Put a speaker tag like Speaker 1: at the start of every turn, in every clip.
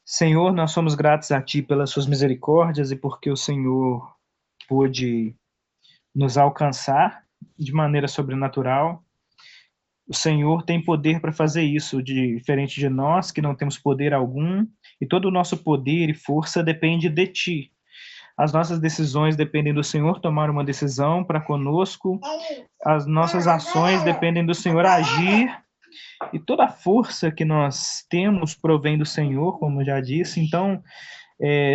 Speaker 1: Senhor, nós somos gratos a Ti pelas Suas misericórdias e porque o Senhor pôde nos alcançar de maneira sobrenatural. O Senhor tem poder para fazer isso, diferente de nós, que não temos poder algum, e todo o nosso poder e força depende de Ti. As nossas decisões dependem do Senhor tomar uma decisão para conosco, as nossas ações dependem do Senhor agir, e toda a força que nós temos provém do Senhor, como eu já disse. Então,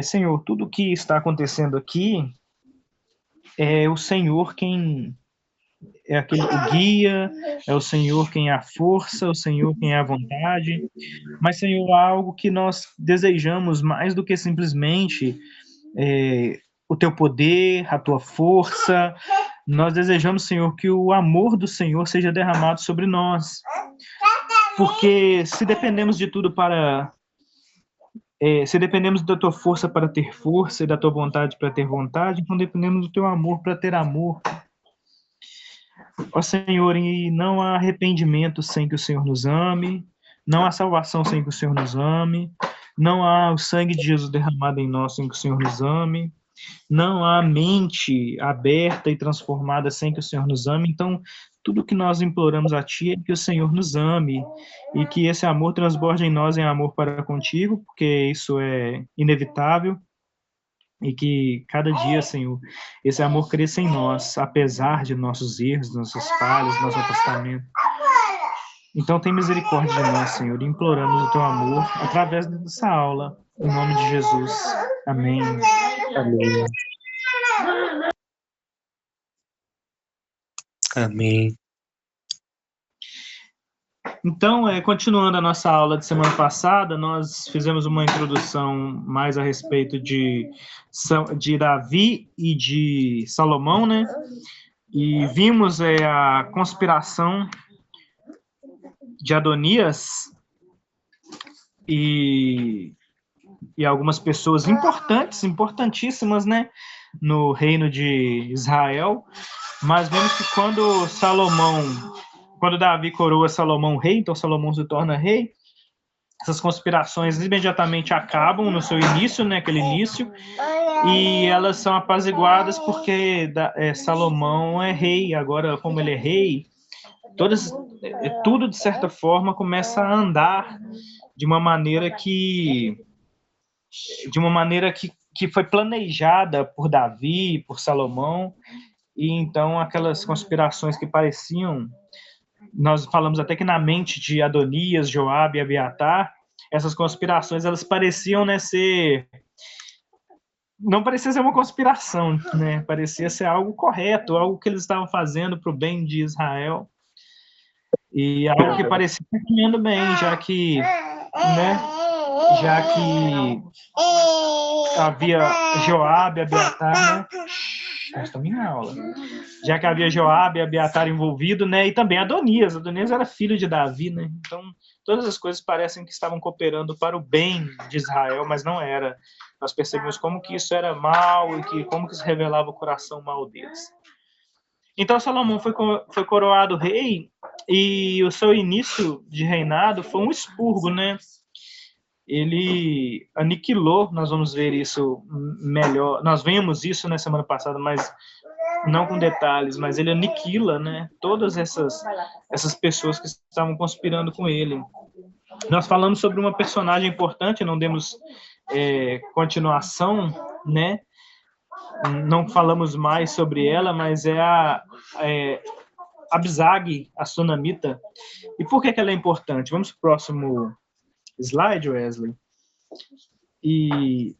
Speaker 1: Senhor, tudo que está acontecendo aqui é o Senhor quem é aquele o guia, é o Senhor quem é a força, o Senhor quem é a vontade. Mas, Senhor, há algo que nós desejamos mais do que simplesmente o teu poder, a tua força. Nós desejamos, Senhor, que o amor do Senhor seja derramado sobre nós. Porque se dependemos de tudo se dependemos da tua força para ter força e da tua vontade para ter vontade, então dependemos do teu amor para ter amor. Ó Senhor, e não há arrependimento sem que o Senhor nos ame, não há salvação sem que o Senhor nos ame, não há o sangue de Jesus derramado em nós sem que o Senhor nos ame, não há mente aberta e transformada sem que o Senhor nos ame. Então, tudo que nós imploramos a Ti é que o Senhor nos ame e que esse amor transborde em nós em amor para contigo, porque isso é inevitável, e que cada dia, Senhor, esse amor cresça em nós, apesar de nossos erros, nossas falhas, nosso afastamento. Então, tem misericórdia de nós, Senhor, e imploramos o Teu amor através dessa aula, em nome de Jesus. Amém.
Speaker 2: Amém. Amém.
Speaker 1: Então, continuando a nossa aula de semana passada, nós fizemos uma introdução mais a respeito de Davi e de Salomão, né? E vimos a conspiração de Adonias e algumas pessoas importantíssimas, né? No reino de Israel. Mas vemos que quando Davi coroa Salomão rei, então Salomão se torna rei, essas conspirações imediatamente acabam no seu início, né, aquele início, e elas são apaziguadas porque Salomão é rei. Agora, como ele é rei, tudo, de certa forma, começa a andar de uma maneira que foi planejada por Davi, por Salomão, e então aquelas conspirações que pareciam, nós falamos até que na mente de Adonias, Joabe e Abiatar, essas conspirações, elas pareciam, né, não parecia ser uma conspiração, né, parecia ser algo correto, algo que eles estavam fazendo para o bem de Israel, e algo que parecia caminhando bem, já que havia Joabe, Abiatar, né? Esta é minha aula. Já que havia Joabe e Abiatar envolvido, né? E também Adonias. Adonias era filho de Davi, né? Então, todas as coisas parecem que estavam cooperando para o bem de Israel, mas não era. Nós percebemos como que isso era mal e como que isso revelava o coração mau deles. Então, Salomão foi coroado rei e o seu início de reinado foi um expurgo, né? Ele aniquilou, nós vamos ver isso melhor, nós vimos isso na semana passada, mas não com detalhes, mas ele aniquila, né, todas essas pessoas que estavam conspirando com ele. Nós falamos sobre uma personagem importante, não demos continuação, né, não falamos mais sobre ela, mas é a Abisag, a Sunamita. E por que ela é importante? Vamos para o próximo slide, Wesley. E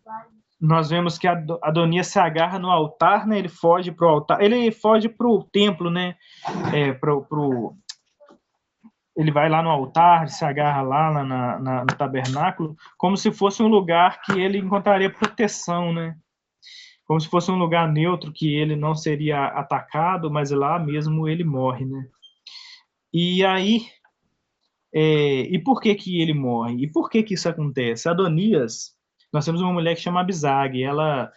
Speaker 1: nós vemos que Adonias se agarra no altar, né? Ele foge para o altar, ele foge para o templo, né? Ele vai lá no altar, se agarra lá no tabernáculo, como se fosse um lugar que ele encontraria proteção, né? Como se fosse um lugar neutro, que ele não seria atacado, mas lá mesmo ele morre, né? E aí, e por que ele morre? E por que isso acontece? Adonias, nós temos uma mulher que chama Abisag, ela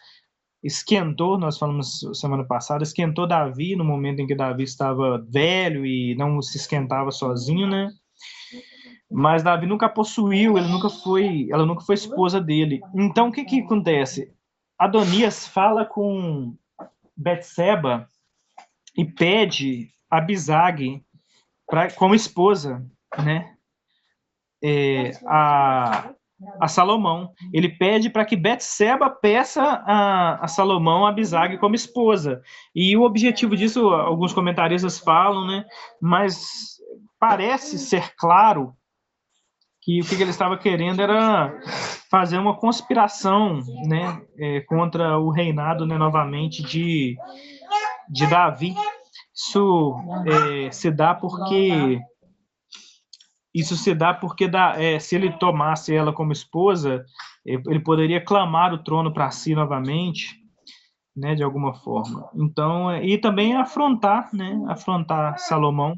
Speaker 1: esquentou, nós falamos semana passada, esquentou Davi no momento em que Davi estava velho e não se esquentava sozinho, né? Mas Davi nunca possuiu, ela nunca foi esposa dele. Então, o que que acontece? Adonias fala com Betseba e pede Abisag como esposa, né? A Salomão. Ele pede para que Betseba peça a Salomão Abisag como esposa. E o objetivo disso, alguns comentaristas falam, né? Mas parece ser claro que o que ele estava querendo era fazer uma conspiração, né, contra o reinado, né, novamente de Davi. Isso se dá porque se ele tomasse ela como esposa, ele poderia clamar o trono para si novamente, né, de alguma forma. Então, e também afrontar Salomão.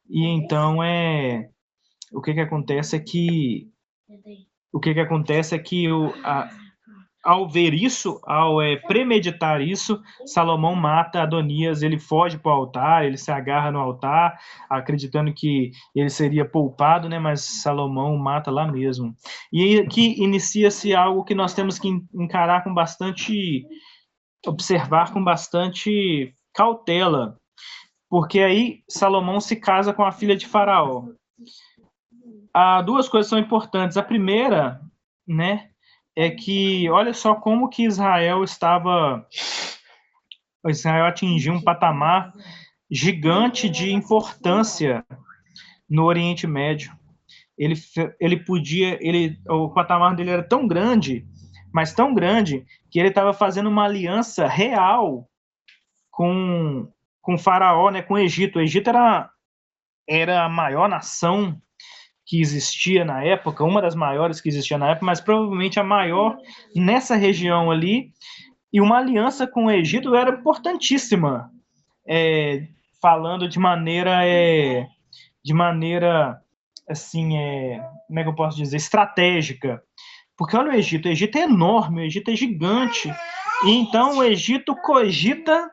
Speaker 1: E então o que acontece é que ao ver isso, ao premeditar isso, Salomão mata Adonias, ele foge para o altar, ele se agarra no altar, acreditando que ele seria poupado, né? Mas Salomão mata lá mesmo. E aqui inicia-se algo que nós temos que encarar com bastante, observar com bastante cautela, porque aí Salomão se casa com a filha de Faraó. Há duas coisas são importantes. A primeira, né, é que olha só como que Israel atingiu um patamar gigante de importância no Oriente Médio. O patamar dele era tão grande, mas tão grande, que ele estava fazendo uma aliança real com Faraó, né, com o Egito. O Egito era a maior nação que existia na época, uma das maiores que existia na época, mas provavelmente a maior nessa região ali, e uma aliança com o Egito era importantíssima, falando de maneira assim, como é que eu posso dizer, estratégica, porque olha o Egito é enorme, o Egito é gigante, e então o Egito cogita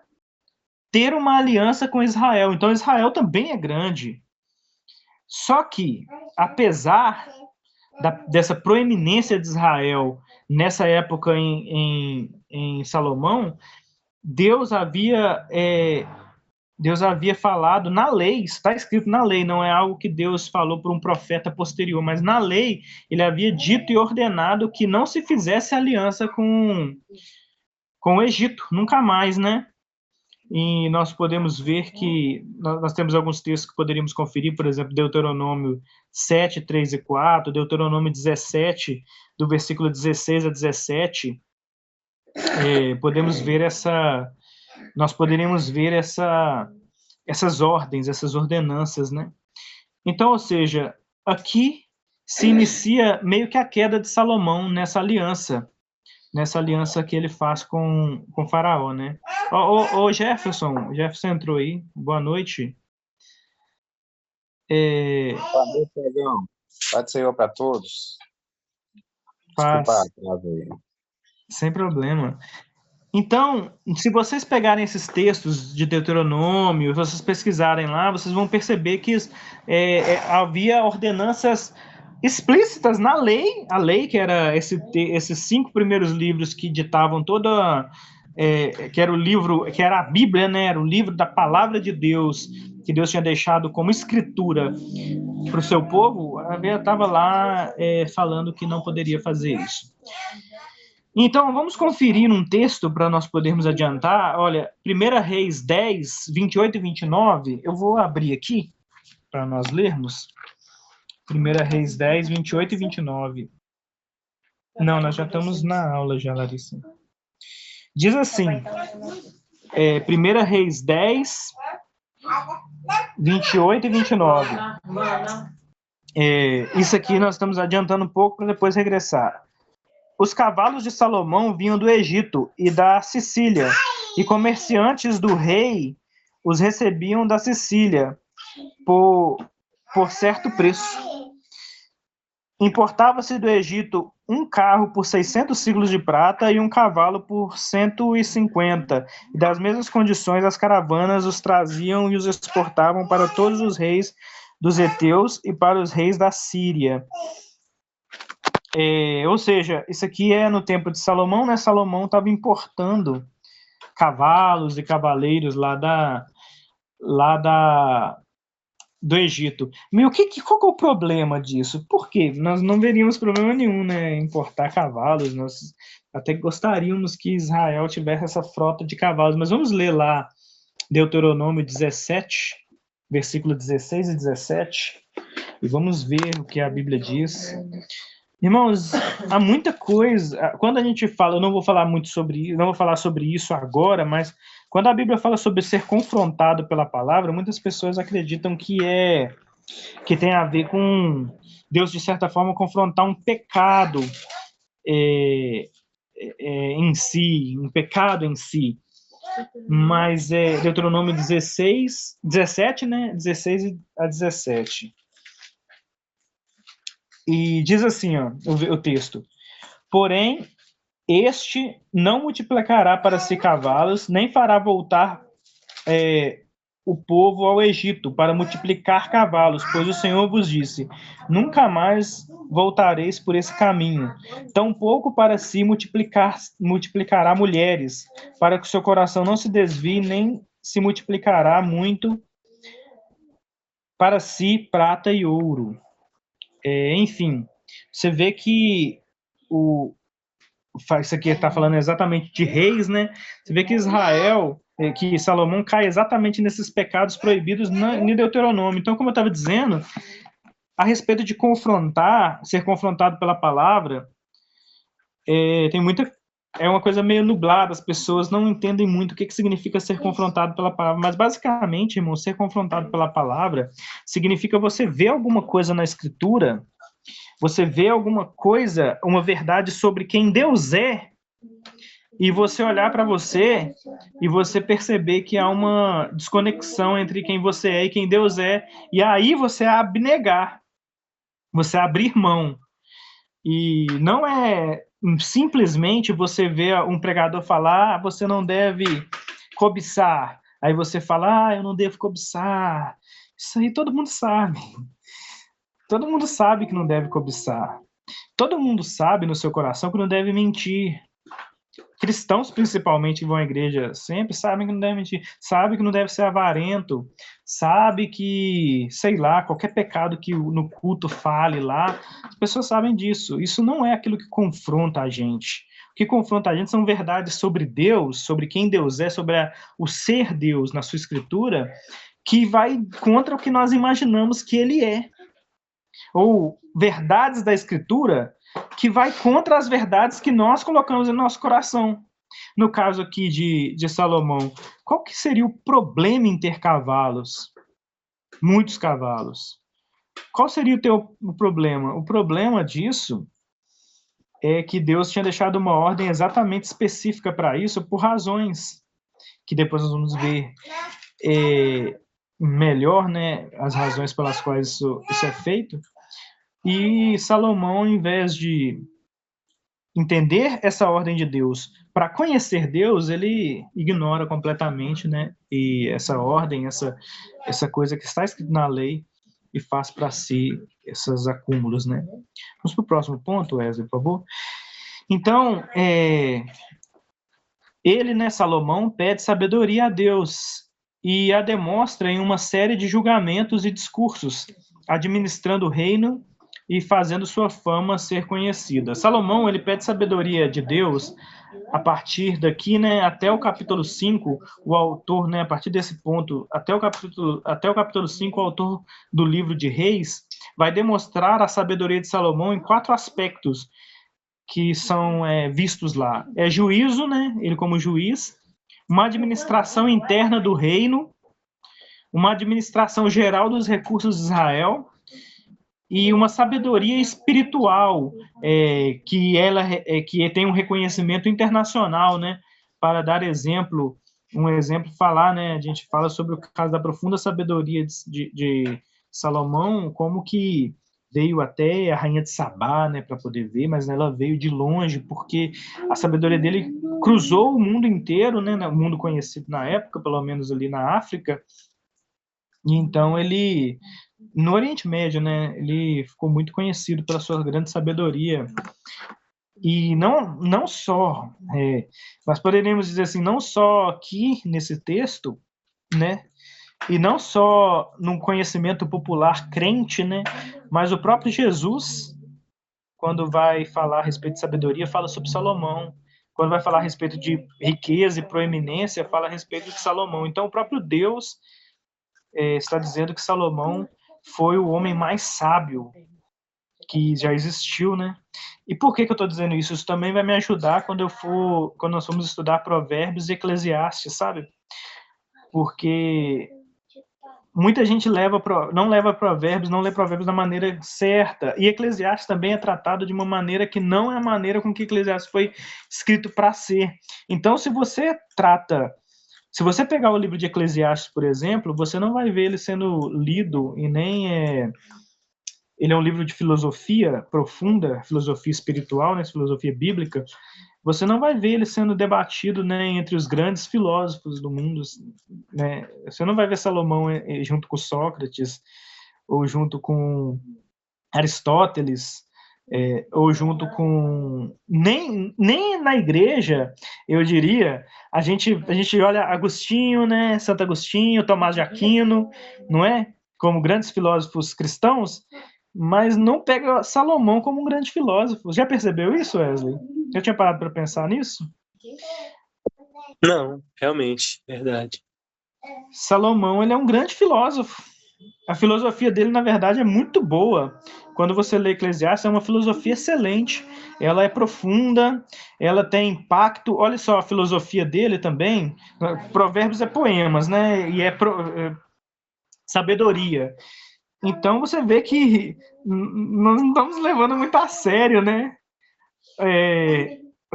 Speaker 1: ter uma aliança com Israel, então Israel também é grande. Só que, apesar dessa proeminência de Israel nessa época em Salomão, Deus havia falado na lei, está escrito na lei, não é algo que Deus falou por um profeta posterior, mas na lei ele havia dito e ordenado que não se fizesse aliança com o Egito, nunca mais, né? E nós podemos ver que nós temos alguns textos que poderíamos conferir, por exemplo, Deuteronômio 7, 3 e 4, Deuteronômio 17, do versículo 16 a 17, nós poderíamos ver essas ordens, essas ordenanças, né? Então, ou seja, aqui se inicia meio que a queda de Salomão nessa aliança que ele faz com Faraó, né? Ô Jefferson entrou aí, boa noite.
Speaker 3: Boa noite, Pedrão. Paz do Senhor para todos.
Speaker 1: Desculpa, sem problema. Então, se vocês pegarem esses textos de Deuteronômio, se vocês pesquisarem lá, vocês vão perceber que havia ordenanças explícitas na lei, a lei que era esses 5 primeiros livros que ditavam toda, que era o livro, que era a Bíblia, né? Era o livro da palavra de Deus, que Deus tinha deixado como escritura para o seu povo, estava lá falando que não poderia fazer isso. Então, vamos conferir um texto para nós podermos adiantar. Olha, 1 Reis 10, 28 e 29, eu vou abrir aqui para nós lermos. 1 Reis 10, 28 e 29. Não, nós já estamos na aula já, Larissa. Diz assim, 1 Reis 10, 28 e 29. Isso aqui nós estamos adiantando um pouco para depois regressar. Os cavalos de Salomão vinham do Egito e da Sicília, e comerciantes do rei os recebiam da Sicília por certo preço. Importava-se do Egito um carro por 600 ciclos de prata e um cavalo por 150. E das mesmas condições, as caravanas os traziam e os exportavam para todos os reis dos heteus e para os reis da Síria. Ou seja, isso aqui é no tempo de Salomão, né? Salomão estava importando cavalos e cavaleiros do Egito. Meu, qual que é o problema disso? Por quê? Nós não veríamos problema nenhum, né, em importar cavalos. Nós até gostaríamos que Israel tivesse essa frota de cavalos. Mas vamos ler lá Deuteronômio 17, versículo 16 e 17, e vamos ver o que a Bíblia diz. Irmãos, há muita coisa. Quando a gente fala, eu não vou falar muito sobre isso, não vou falar sobre isso agora, mas quando a Bíblia fala sobre ser confrontado pela palavra, muitas pessoas acreditam que tem a ver com Deus, de certa forma, confrontar um pecado em si, um pecado em si. Mas Deuteronômio 17, né? 16 a 17. E diz assim, ó, o texto: porém, este não multiplicará para si cavalos, nem fará voltar o povo ao Egito para multiplicar cavalos, pois o Senhor vos disse: nunca mais voltareis por esse caminho. Tampouco para si multiplicará mulheres, para que o seu coração não se desvie, nem se multiplicará muito para si prata e ouro. Enfim, você vê que isso aqui está falando exatamente de reis, né? Você vê que Israel, que Salomão cai exatamente nesses pecados proibidos em Deuteronômio. Então, como eu estava dizendo, a respeito de ser confrontado pela palavra, é uma coisa meio nublada, as pessoas não entendem muito o que significa ser confrontado pela palavra, mas basicamente, irmão, ser confrontado pela palavra significa você ver alguma coisa na Escritura, você vê alguma coisa, uma verdade sobre quem Deus é, e você olhar para você e você perceber que há uma desconexão entre quem você é e quem Deus é, e aí você abnegar, você abrir mão. E não é simplesmente você ver um pregador falar: você não deve cobiçar. Aí você fala: eu não devo cobiçar. Isso aí todo mundo sabe. Todo mundo sabe que não deve cobiçar. Todo mundo sabe no seu coração que não deve mentir. Cristãos, principalmente, que vão à igreja sempre, sabem que não deve mentir, sabem que não deve ser avarento, sabe que, sei lá, qualquer pecado que no culto fale lá, as pessoas sabem disso. Isso não é aquilo que confronta a gente. O que confronta a gente são verdades sobre Deus, sobre quem Deus é, sobre o ser Deus na sua escritura, que vai contra o que nós imaginamos que ele é. Ou verdades da escritura que vai contra as verdades que nós colocamos em nosso coração. No caso aqui de Salomão, qual que seria o problema em ter cavalos? Muitos cavalos. Qual seria o problema? O problema disso é que Deus tinha deixado uma ordem exatamente específica para isso, por razões que depois nós vamos ver melhor, né, as razões pelas quais isso é feito. E Salomão, ao invés de entender essa ordem de Deus para conhecer Deus, ele ignora completamente, né? E essa ordem, essa coisa que está escrita na lei, e faz para si esses acúmulos, né? Vamos para o próximo ponto, Wesley, por favor. Então, ele, né, Salomão, pede sabedoria a Deus e a demonstra em uma série de julgamentos e discursos, administrando o reino e fazendo sua fama ser conhecida. Salomão, ele pede sabedoria de Deus a partir daqui, né, até o capítulo 5, o autor, né, a partir desse ponto, até o capítulo 5, o autor do livro de Reis vai demonstrar a sabedoria de Salomão em 4 aspectos que são vistos lá. Juízo, né, ele como juiz, uma administração interna do reino, uma administração geral dos recursos de Israel, e uma sabedoria espiritual que tem um reconhecimento internacional, né? Para dar falar, né? A gente fala sobre o caso da profunda sabedoria de Salomão, como que veio até a rainha de Sabá, né, para poder ver, mas ela veio de longe, porque a sabedoria dele cruzou o mundo inteiro, né, o mundo conhecido na época, pelo menos ali na África, E então ele, no Oriente Médio, né, ele ficou muito conhecido pela sua grande sabedoria. E não só, nós poderíamos dizer assim, não só aqui nesse texto, né, e não só no conhecimento popular crente, né, mas o próprio Jesus, quando vai falar a respeito de sabedoria, fala sobre Salomão. Quando vai falar a respeito de riqueza e proeminência, fala a respeito de Salomão. Então, o próprio Deus está dizendo que Salomão foi o homem mais sábio que já existiu, né? E por que eu estou dizendo isso? Isso também vai me ajudar quando nós formos estudar Provérbios e Eclesiastes, sabe? Porque muita gente não leva Provérbios, não lê Provérbios da maneira certa. E Eclesiastes também é tratado de uma maneira que não é a maneira com que Eclesiastes foi escrito para ser. Então, se você pegar o livro de Eclesiastes, por exemplo, você não vai ver ele sendo lido e nem ele é um livro de filosofia profunda, filosofia espiritual, né, filosofia bíblica. Você não vai ver ele sendo debatido, né, entre os grandes filósofos do mundo, né? Você não vai ver Salomão junto com Sócrates ou junto com Aristóteles, ou junto com nem na igreja, eu diria, a gente olha Agostinho, né, Santo Agostinho, Tomás de Aquino, não é? Como grandes filósofos cristãos, mas não pega Salomão como um grande filósofo. Já percebeu isso, Wesley? Já tinha parado para pensar nisso?
Speaker 2: Não, realmente, verdade.
Speaker 1: Salomão, ele é um grande filósofo. A filosofia dele, na verdade, é muito boa. Quando você lê Eclesiastes, é uma filosofia excelente. Ela é profunda, ela tem impacto. Olha só a filosofia dele também. Provérbios é poemas, né? E é sabedoria. Então você vê que nós não estamos levando muito a sério, né?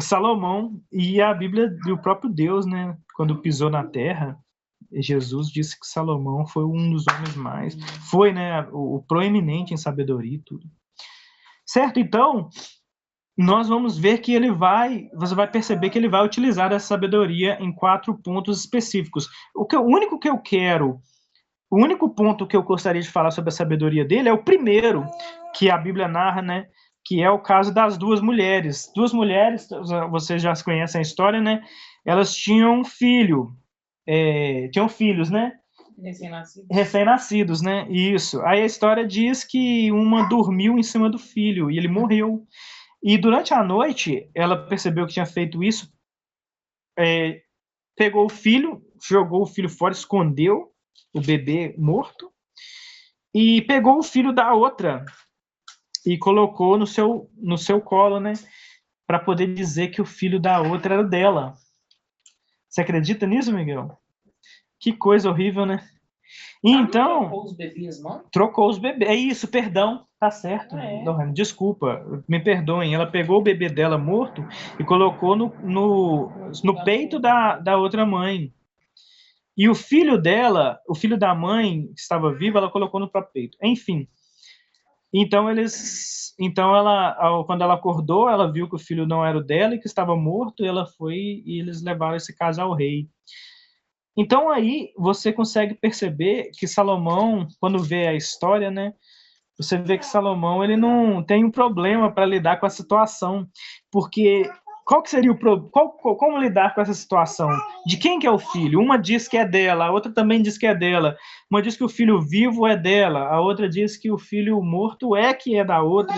Speaker 1: Salomão e a Bíblia do próprio Deus, né? Quando pisou na terra, Jesus disse que Salomão foi um dos homens mais, foi, né, o proeminente em sabedoria e tudo. Certo? Então, nós vamos ver que você vai perceber que ele vai utilizar essa sabedoria em 4 pontos específicos. O único ponto que eu gostaria de falar sobre a sabedoria dele é o primeiro que a Bíblia narra, né? Que é o caso das 2 mulheres. 2 mulheres, vocês já conhecem a história, né? Elas tinham tinham filhos, né? Recém-nascidos, né? Isso. Aí a história diz que uma dormiu em cima do filho e ele morreu. E durante a noite, ela percebeu que tinha feito isso, pegou o filho, jogou o filho fora, escondeu o bebê morto e pegou o filho da outra e colocou no seu colo, né? Para poder dizer que o filho da outra era dela. Você acredita nisso, Miguel? Que coisa horrível, né? Então, trocou os bebês. É isso, perdão. Tá certo. Não, desculpa, me perdoem. Ela pegou o bebê dela morto e colocou no peito da outra mãe. E o filho dela, o filho da mãe que estava vivo, ela colocou no próprio peito. Enfim. Então quando ela acordou, ela viu que o filho não era o dela e que estava morto, e ela foi e eles levaram esse caso ao rei. Então aí você consegue perceber que Salomão, quando vê a história, né, você vê que Salomão ele não tem um problema para lidar com a situação, porque qual que seria como lidar com essa situação? De quem que é o filho? Uma diz que é dela, a outra também diz que é dela. Uma diz que o filho vivo é dela, a outra diz que o filho morto que é da outra.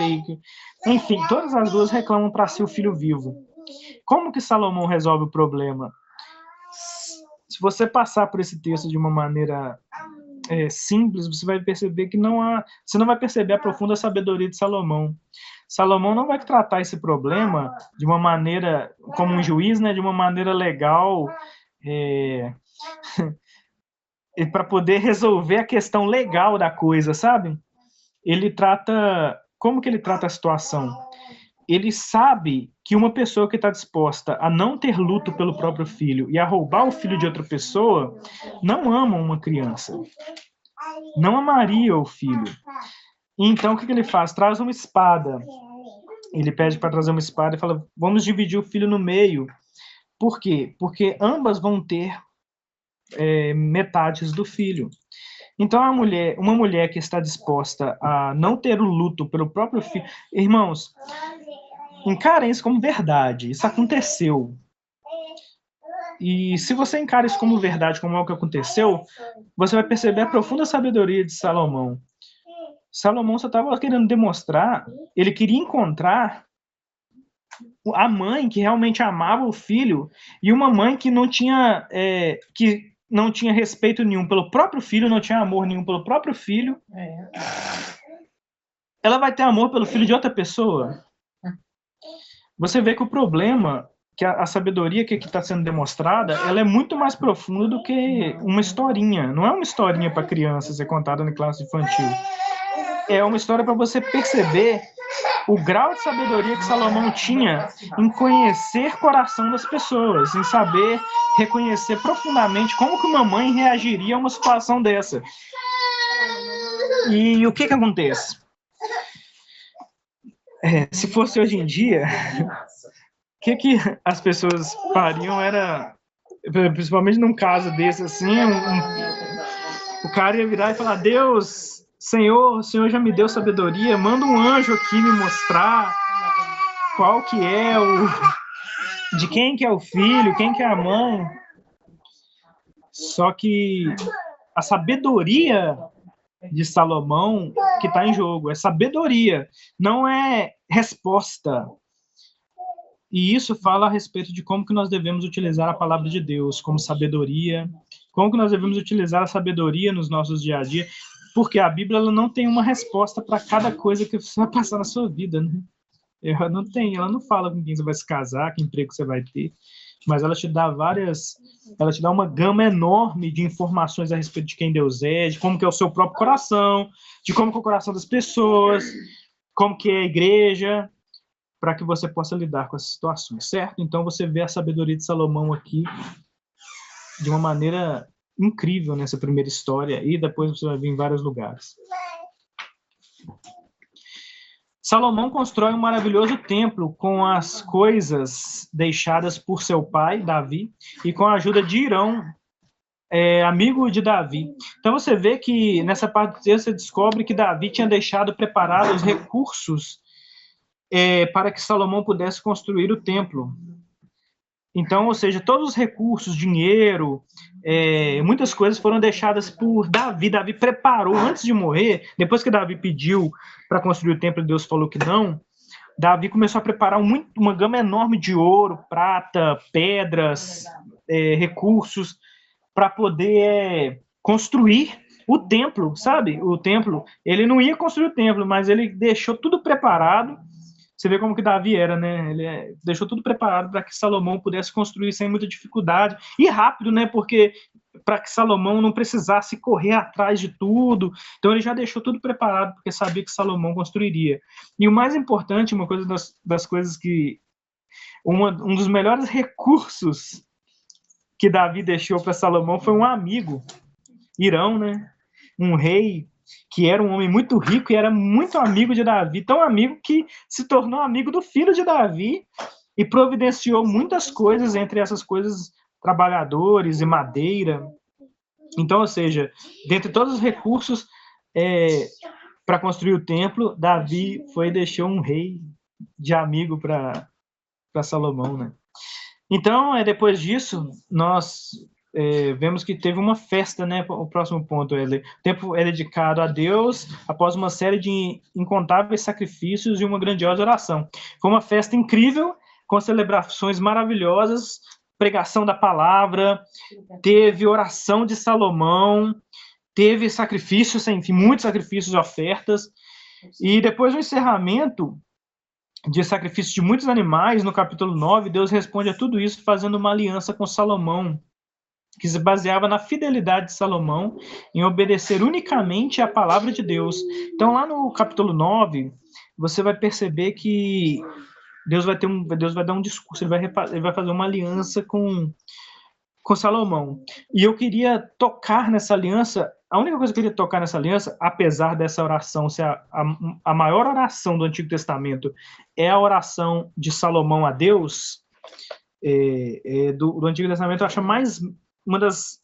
Speaker 1: Enfim, todas as duas reclamam para si o filho vivo. Como que Salomão resolve o problema? Se você passar por esse texto de uma maneira simples, você vai perceber que você não vai perceber a profunda sabedoria de Salomão. Salomão não vai tratar esse problema de uma maneira, como um juiz, né, de uma maneira legal, para poder resolver a questão legal da coisa, sabe? Como que ele trata a situação? Ele sabe que uma pessoa que está disposta a não ter luto pelo próprio filho e a roubar o filho de outra pessoa não ama uma criança, não amaria o filho. Então o que ele faz? Traz uma espada. Ele pede para trazer uma espada e fala: vamos dividir o filho no meio. Por quê? Porque ambas vão ter metades do filho. Então, uma mulher que está disposta a não ter o luto pelo próprio filho... Irmãos, encarem isso como verdade. Isso aconteceu. E se você encara isso como verdade, como algo que aconteceu, você vai perceber a profunda sabedoria de Salomão. Salomão só estava querendo demonstrar, ele queria encontrar a mãe que realmente amava o filho e uma mãe que não tinha respeito nenhum pelo próprio filho, não tinha amor nenhum pelo próprio filho. Ela vai ter amor pelo filho de outra pessoa? Você vê que o problema, que a sabedoria que está sendo demonstrada, ela é muito mais profunda do que uma historinha. Não é uma historinha para criança ser contada na classe infantil. É uma história para você perceber o grau de sabedoria que Salomão tinha em conhecer o coração das pessoas, em saber reconhecer profundamente como que uma mãe reagiria a uma situação dessa. E o que acontece? Se fosse hoje em dia, o que as pessoas fariam era, principalmente num caso desse assim, o cara ia virar e falar: Deus, Senhor, o Senhor já me deu sabedoria, manda um anjo aqui me mostrar qual que é de quem que é o filho, quem que é a mãe. Só que a sabedoria de Salomão que está em jogo, é sabedoria, não é resposta. E isso fala a respeito de como que nós devemos utilizar a palavra de Deus como sabedoria, como que nós devemos utilizar a sabedoria nos nossos dia a dia, porque a Bíblia ela não tem uma resposta para cada coisa que você vai passar na sua vida, né? Ela não fala com quem você vai se casar, que emprego você vai ter, mas ela te dá uma gama enorme de informações a respeito de quem Deus é, de como que é o seu próprio coração, de como que é o coração das pessoas, como que é a igreja, para que você possa lidar com essas situações, certo? Então você vê a sabedoria de Salomão aqui de uma maneira incrível nessa primeira história, e depois você vai ver em vários lugares. Salomão constrói um maravilhoso templo com as coisas deixadas por seu pai, Davi, e com a ajuda de Hirão, amigo de Davi. Então você vê que nessa parte do texto você descobre que Davi tinha deixado preparados os recursos para que Salomão pudesse construir o templo. Então, ou seja, todos os recursos, dinheiro, muitas coisas foram deixadas por Davi. Davi preparou antes de morrer, depois que Davi pediu para construir o templo e Deus falou que não, Davi começou a preparar uma gama enorme de ouro, prata, pedras, recursos, para poder construir o templo, sabe? O templo, ele não ia construir o templo, mas ele deixou tudo preparado. Você vê como que Davi era, né? Ele deixou tudo preparado para que Salomão pudesse construir sem muita dificuldade e rápido, né? Porque para que Salomão não precisasse correr atrás de tudo. Então ele já deixou tudo preparado porque sabia que Salomão construiria. E o mais importante, uma coisa das coisas que um dos melhores recursos que Davi deixou para Salomão foi um amigo, Hirão, né? Um rei que era um homem muito rico e era muito amigo de Davi, tão amigo que se tornou amigo do filho de Davi e providenciou muitas coisas, entre essas coisas, trabalhadores e madeira. Então, ou seja, dentre todos os recursos para construir o templo, Davi foi e deixou um rei de amigo para Salomão, né? Então, depois disso, nós vemos que teve uma festa, né? O próximo ponto, o tempo é dedicado a Deus após uma série de incontáveis sacrifícios e uma grandiosa oração. Foi uma festa incrível, com celebrações maravilhosas, pregação da palavra, teve oração de Salomão, teve sacrifícios, enfim, muitos sacrifícios e ofertas, e depois do encerramento de sacrifício de muitos animais, no capítulo 9, Deus responde a tudo isso fazendo uma aliança com Salomão, que se baseava na fidelidade de Salomão em obedecer unicamente à palavra de Deus. Então, lá no capítulo 9, você vai perceber que Deus vai dar um discurso, ele vai fazer uma aliança com Salomão. E eu queria tocar nessa aliança. A única coisa que eu queria tocar nessa aliança, apesar dessa oração ser a maior oração do Antigo Testamento, é a oração de Salomão a Deus, do Antigo Testamento, eu acho mais uma das,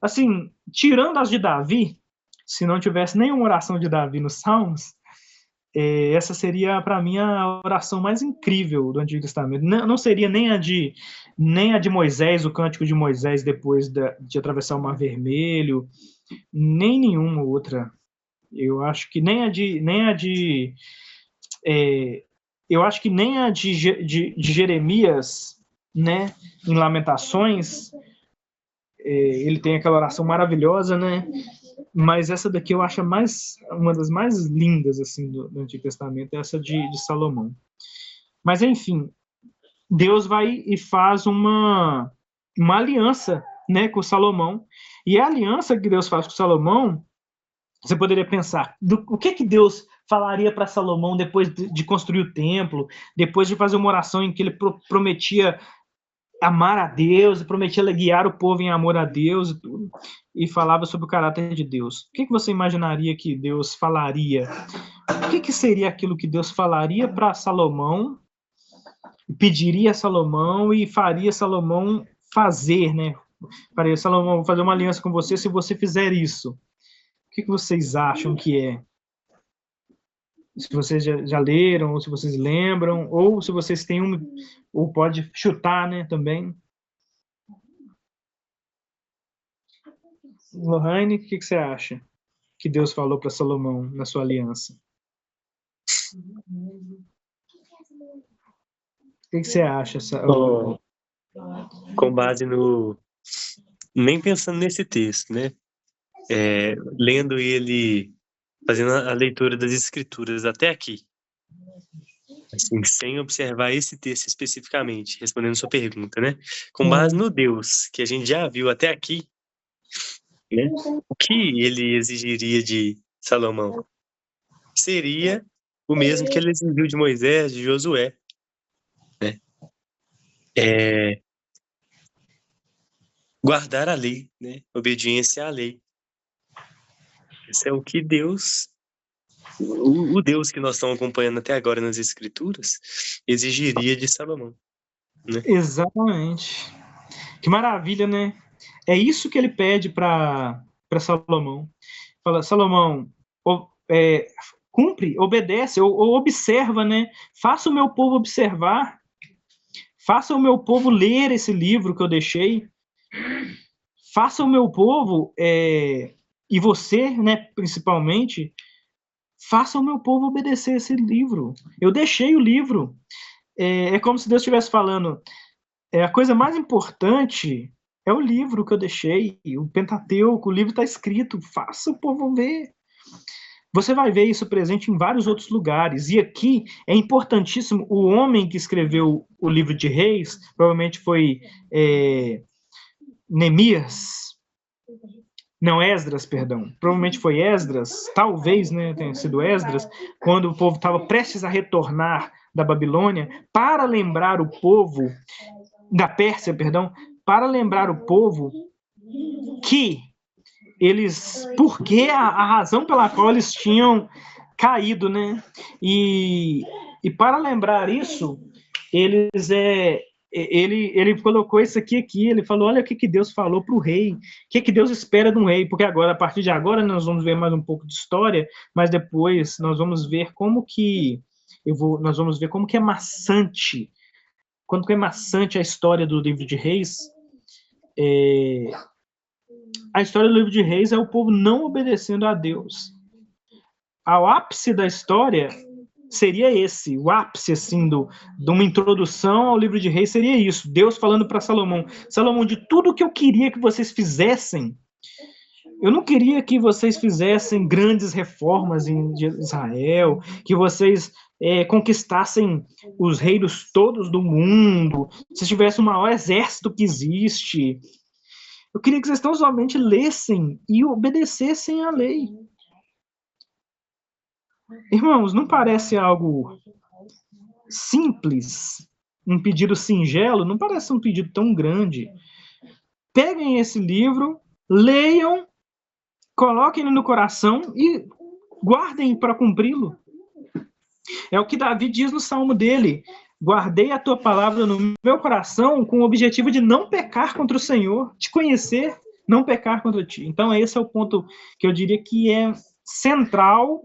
Speaker 1: assim, tirando as de Davi, se não tivesse nenhuma oração de Davi nos Salmos, essa seria, para mim, a oração mais incrível do Antigo Testamento. Não seria nem a de Moisés, o cântico de Moisés depois de atravessar o Mar Vermelho, nem nenhuma outra. Eu acho que nem a de eu acho que nem a de Jeremias, né, em Lamentações, ele tem aquela oração maravilhosa, né? Mas essa daqui eu acho uma das mais lindas assim do Antigo Testamento, essa de Salomão. Mas enfim, Deus vai e faz uma aliança, né, com Salomão. E a aliança que Deus faz com Salomão, você poderia pensar, o que Deus falaria para Salomão depois de construir o templo, depois de fazer uma oração em que ele prometia amar a Deus, prometia guiar o povo em amor a Deus e tudo, e falava sobre o caráter de Deus. O que você imaginaria que Deus falaria? O que seria aquilo que Deus falaria para Salomão, pediria a Salomão e faria Salomão fazer, né? Faria Salomão, vou fazer uma aliança com você se você fizer isso. O que vocês acham que é? Se vocês já leram, ou se vocês lembram, ou se vocês têm ou pode chutar, né, também. Lohane, o que você acha que Deus falou para Salomão na sua aliança? O que você acha?
Speaker 2: Com base no... Nem pensando nesse texto, né? Lendo ele, fazendo a leitura das Escrituras até aqui, assim, sem observar esse texto especificamente, respondendo sua pergunta, né? Com base no Deus que a gente já viu até aqui, né? O que ele exigiria de Salomão? Seria o mesmo que ele exigiu de Moisés, de Josué, né? Guardar a lei, né? Obediência à lei. Esse é o que Deus, o Deus que nós estamos acompanhando até agora nas Escrituras, exigiria de Salomão, né?
Speaker 1: Exatamente. Que maravilha, né? É isso que ele pede para Salomão. Fala, Salomão, cumpre, obedece, ou observa, né? Faça o meu povo observar. Faça o meu povo ler esse livro que eu deixei. Faça o meu povo, e você, né, principalmente, faça o meu povo obedecer esse livro. Eu deixei o livro. É como se Deus estivesse falando, a coisa mais importante é o livro que eu deixei, o Pentateuco, o livro está escrito, faça o povo ver. Você vai ver isso presente em vários outros lugares. E aqui é importantíssimo, o homem que escreveu o livro de Reis, provavelmente foi Esdras, perdão. Provavelmente foi Esdras, talvez, né, tenha sido Esdras, quando o povo estava prestes a retornar da Babilônia, para lembrar o povo, da Pérsia, perdão, para lembrar o povo que porque a razão pela qual eles tinham caído, né? E para lembrar isso, ele colocou isso aqui, ele falou, olha o que Deus falou para o rei, o que Deus espera de um rei, porque agora, a partir de agora, nós vamos ver mais um pouco de história, mas depois nós vamos ver nós vamos ver como que é maçante, quando é maçante a história do livro de Reis. A história do livro de Reis é o povo não obedecendo a Deus. O ápice da história seria esse, o ápice assim, de uma introdução ao livro de Reis seria isso, Deus falando para Salomão, de tudo que eu queria que vocês fizessem, eu não queria que vocês fizessem grandes reformas em Israel, que vocês conquistassem os reinos todos do mundo, se tivesse o maior exército que existe. Eu queria que vocês tão somente lessem e obedecessem à lei. Irmãos, não parece algo simples? Um pedido singelo? Não parece um pedido tão grande? Peguem esse livro, leiam, coloquem-no no coração e guardem para cumpri-lo. É o que Davi diz no salmo dele. Guardei a tua palavra no meu coração com o objetivo de não pecar contra o Senhor, te conhecer, não pecar contra ti. Então, esse é o ponto que eu diria que é central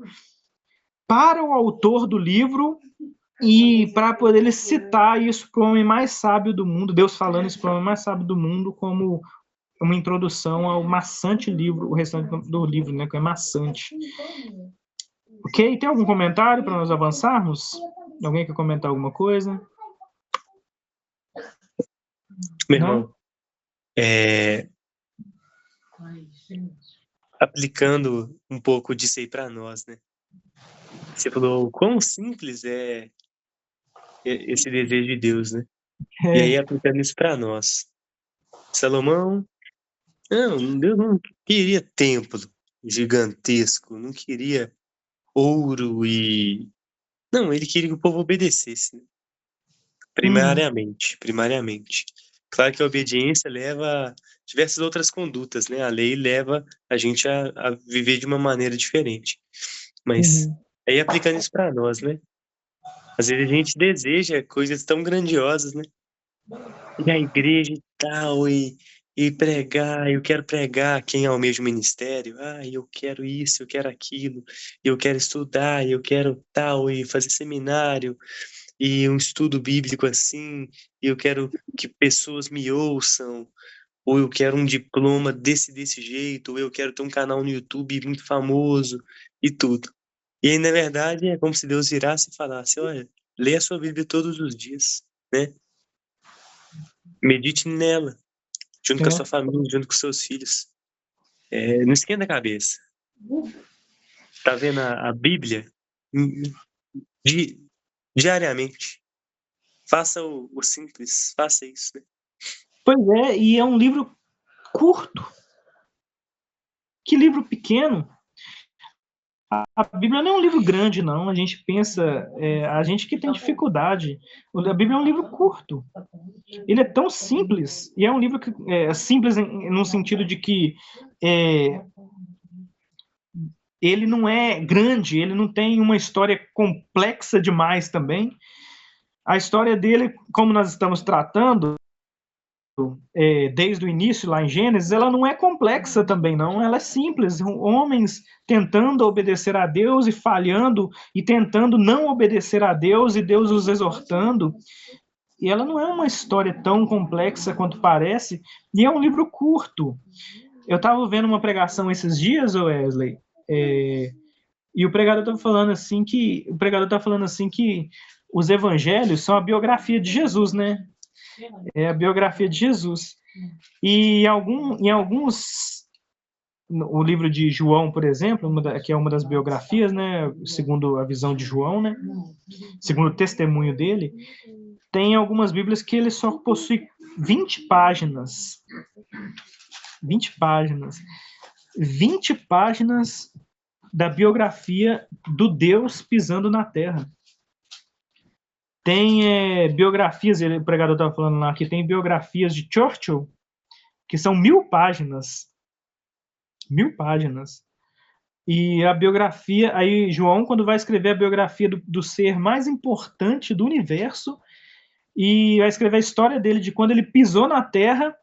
Speaker 1: para o autor do livro e para poder ele citar isso para o homem mais sábio do mundo, Deus falando isso para o homem mais sábio do mundo, como uma introdução ao maçante livro, o restante do livro, né, que é maçante. Ok? Tem algum comentário para nós avançarmos? Alguém quer comentar alguma coisa?
Speaker 2: Meu irmão, aplicando um pouco disso aí para nós, né? Você falou quão simples é esse desejo de Deus, né? E aí aplicando isso para nós. Salomão, Deus não queria templo gigantesco, não queria ouro e... Não, ele queria que o povo obedecesse, né? Primariamente. Claro que a obediência leva a diversas outras condutas, né? A lei leva a gente a viver de uma maneira diferente. Mas aí aplicando isso para nós, né? Às vezes a gente deseja coisas tão grandiosas, né? E a igreja e tal, e pregar, eu quero pregar quem almeja o ministério. Eu quero isso, eu quero aquilo, eu quero estudar, eu quero tal, e fazer seminário, e um estudo bíblico assim, e eu quero que pessoas me ouçam, ou eu quero um diploma desse jeito, ou eu quero ter um canal no YouTube muito famoso, e tudo. E aí, na verdade, é como se Deus virasse e falasse, olha, lê a sua Bíblia todos os dias, né? Medite nela, junto com a sua família, junto com seus filhos. Não esquenta a cabeça. Tá vendo a Bíblia? Diariamente. Faça o simples, faça isso, né?
Speaker 1: Pois é, e é um livro curto. Que livro pequeno. A Bíblia não é um livro grande, não. A gente pensa, a gente que tem dificuldade. A Bíblia é um livro curto. Ele é tão simples, e é um livro que é simples no sentido de que ele não é grande, ele não tem uma história complexa demais também. A história dele, como nós estamos tratando, desde o início, lá em Gênesis, ela não é complexa também, não. Ela é simples. Homens tentando obedecer a Deus e falhando, e tentando não obedecer a Deus, e Deus os exortando. E ela não é uma história tão complexa quanto parece, e é um livro curto. Eu estava vendo uma pregação esses dias, Wesley, e o pregador estava falando assim que os evangelhos são a biografia de Jesus, né? É a biografia de Jesus. E em alguns, o livro de João, por exemplo, que é uma das biografias, né, segundo a visão de João, né, segundo o testemunho dele, tem algumas Bíblias que ele só possui 20 páginas. 20 páginas. 20 páginas da biografia do Deus pisando na Terra. Tem biografias, o pregador estava falando lá, que tem biografias de Churchill, que são 1000 páginas. 1000 páginas. E a biografia, aí João, quando vai escrever a biografia do ser mais importante do universo, e vai escrever a história dele, de quando ele pisou na Terra,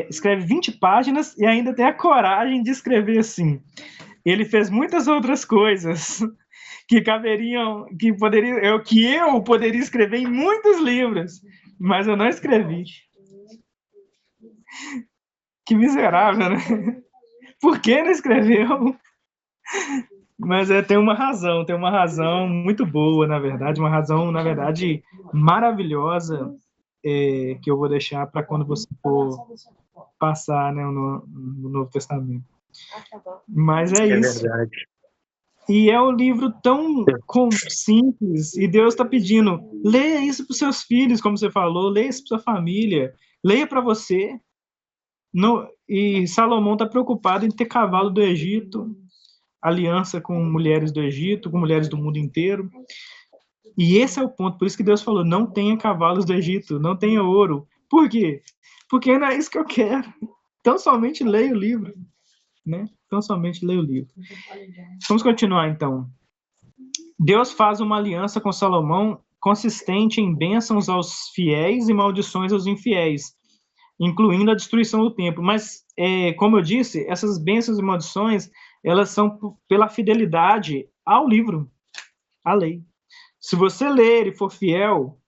Speaker 1: escreve 20 páginas e ainda tem a coragem de escrever assim. Ele fez muitas outras coisas que eu poderia escrever em muitos livros, mas eu não escrevi. Que miserável, né? Por que não escreveu? Mas tem uma razão muito boa, na verdade, uma razão, na verdade, maravilhosa, que eu vou deixar para quando você for passar, né, no Novo Testamento. Mas é isso.
Speaker 2: Verdade.
Speaker 1: E é um livro tão simples, e Deus está pedindo, leia isso para os seus filhos, como você falou, leia isso para sua família, leia para você. E Salomão está preocupado em ter cavalo do Egito, aliança com mulheres do Egito, com mulheres do mundo inteiro. E esse é o ponto, por isso que Deus falou, não tenha cavalos do Egito, não tenha ouro. Por quê? Porque não é isso que eu quero. Então somente leia o livro, né? Então somente leia o livro. Vamos continuar então. Deus faz uma aliança com Salomão consistente em bênçãos aos fiéis e maldições aos infiéis. incluindo a destruição do templo. Mas, como eu disse, essas bênçãos e maldições, elas são pela fidelidade ao livro, à lei. Se você ler e for fiel,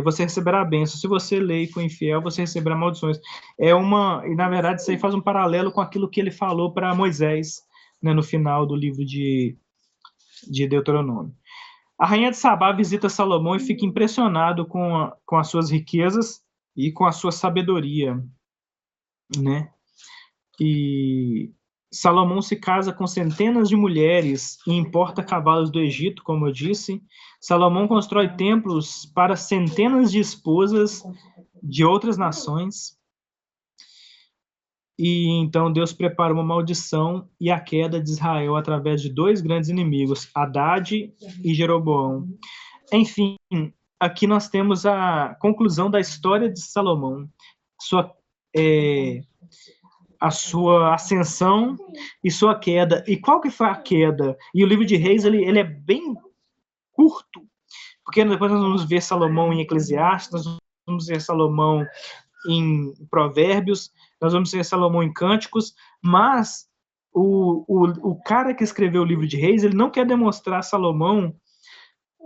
Speaker 1: você receberá a bênção. Se você ler e for infiel, você receberá maldições. E na verdade, isso aí faz um paralelo com aquilo que ele falou para Moisés, né, no final do livro de Deuteronômio. A rainha de Sabá visita Salomão e fica impressionado com as suas riquezas e com a sua sabedoria, né? E Salomão se casa com centenas de mulheres e importa cavalos do Egito, como eu disse. Salomão constrói templos para centenas de esposas de outras nações. E então Deus prepara uma maldição e a queda de Israel através de dois grandes inimigos, Haddad e Jeroboão. Enfim, aqui nós temos a conclusão da história de Salomão, a sua ascensão e sua queda. E qual que foi a queda? E o livro de Reis, ele é bem curto, porque depois nós vamos ver Salomão em Eclesiastes, nós vamos ver Salomão em Provérbios, nós vamos ver Salomão em Cânticos, mas o cara que escreveu o livro de Reis, ele não quer demonstrar Salomão,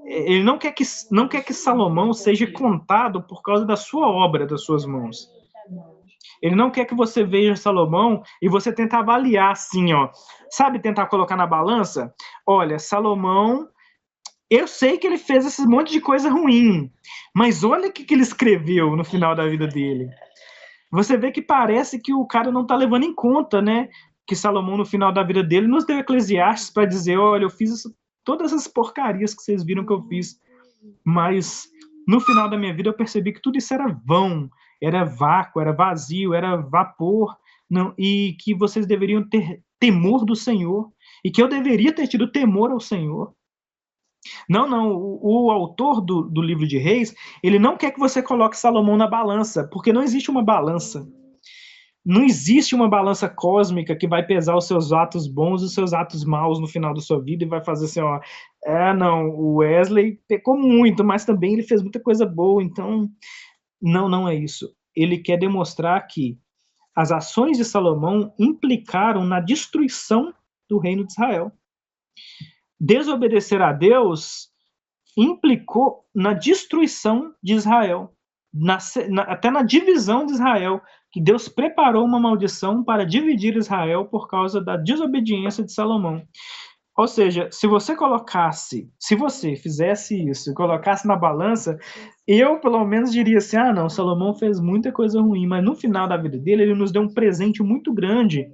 Speaker 1: ele não quer que Salomão seja contado por causa da sua obra, das suas mãos. Ele não quer que você veja Salomão e você tenta avaliar assim, ó. Sabe, tentar colocar na balança? Olha, Salomão, eu sei que ele fez esse monte de coisa ruim, mas olha o que ele escreveu no final da vida dele. Você vê que parece que o cara não está levando em conta, né? Que Salomão, no final da vida dele, nos deu Eclesiastes para dizer, olha, eu fiz todas essas porcarias que vocês viram que eu fiz, mas no final da minha vida eu percebi que tudo isso era vão, era vácuo, era vazio, era vapor, não, e que vocês deveriam ter temor do Senhor, e que eu deveria ter tido temor ao Senhor. Não, o autor do livro de Reis, ele não quer que você coloque Salomão na balança, porque não existe uma balança. Não existe uma balança cósmica que vai pesar os seus atos bons e os seus atos maus no final da sua vida e vai fazer assim, ó, não, o Wesley pecou muito, mas também ele fez muita coisa boa, então, não é isso. Ele quer demonstrar que as ações de Salomão implicaram na destruição do reino de Israel. Desobedecer a Deus implicou na destruição de Israel, até na divisão de Israel, que Deus preparou uma maldição para dividir Israel por causa da desobediência de Salomão. Ou seja, se você fizesse isso e colocasse na balança, eu pelo menos diria assim, não, Salomão fez muita coisa ruim, mas no final da vida dele, ele nos deu um presente muito grande,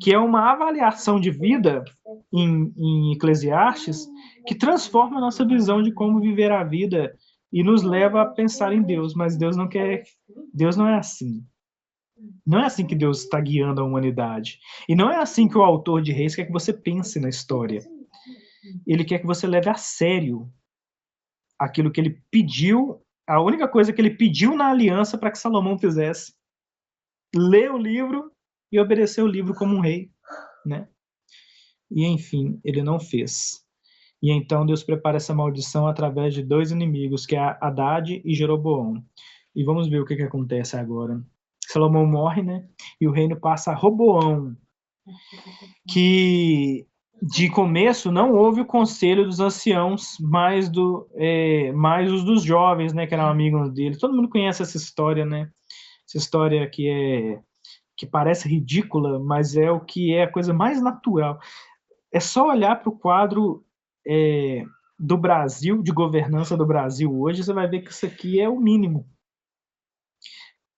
Speaker 1: que é uma avaliação de vida em Eclesiastes, que transforma a nossa visão de como viver a vida e nos leva a pensar em Deus, mas Deus não é assim. Não é assim que Deus está guiando a humanidade. E não é assim que o autor de Reis quer que você pense na história. Ele quer que você leve a sério aquilo que ele pediu, a única coisa que ele pediu na aliança para que Salomão fizesse. Ler o livro e obedecer o livro como um rei, né? E, enfim, ele não fez. E então Deus prepara essa maldição através de dois inimigos, que é Haddad e Jeroboão. E vamos ver o que acontece agora. Salomão morre, né? E o reino passa a Roboão, que de começo não houve o conselho dos anciãos, mais os dos jovens, né? Que eram amigos dele. Todo mundo conhece essa história, né? Essa história que parece ridícula, mas é o que é a coisa mais natural. É só olhar para o quadro do Brasil, de governança do Brasil hoje, você vai ver que isso aqui é o mínimo.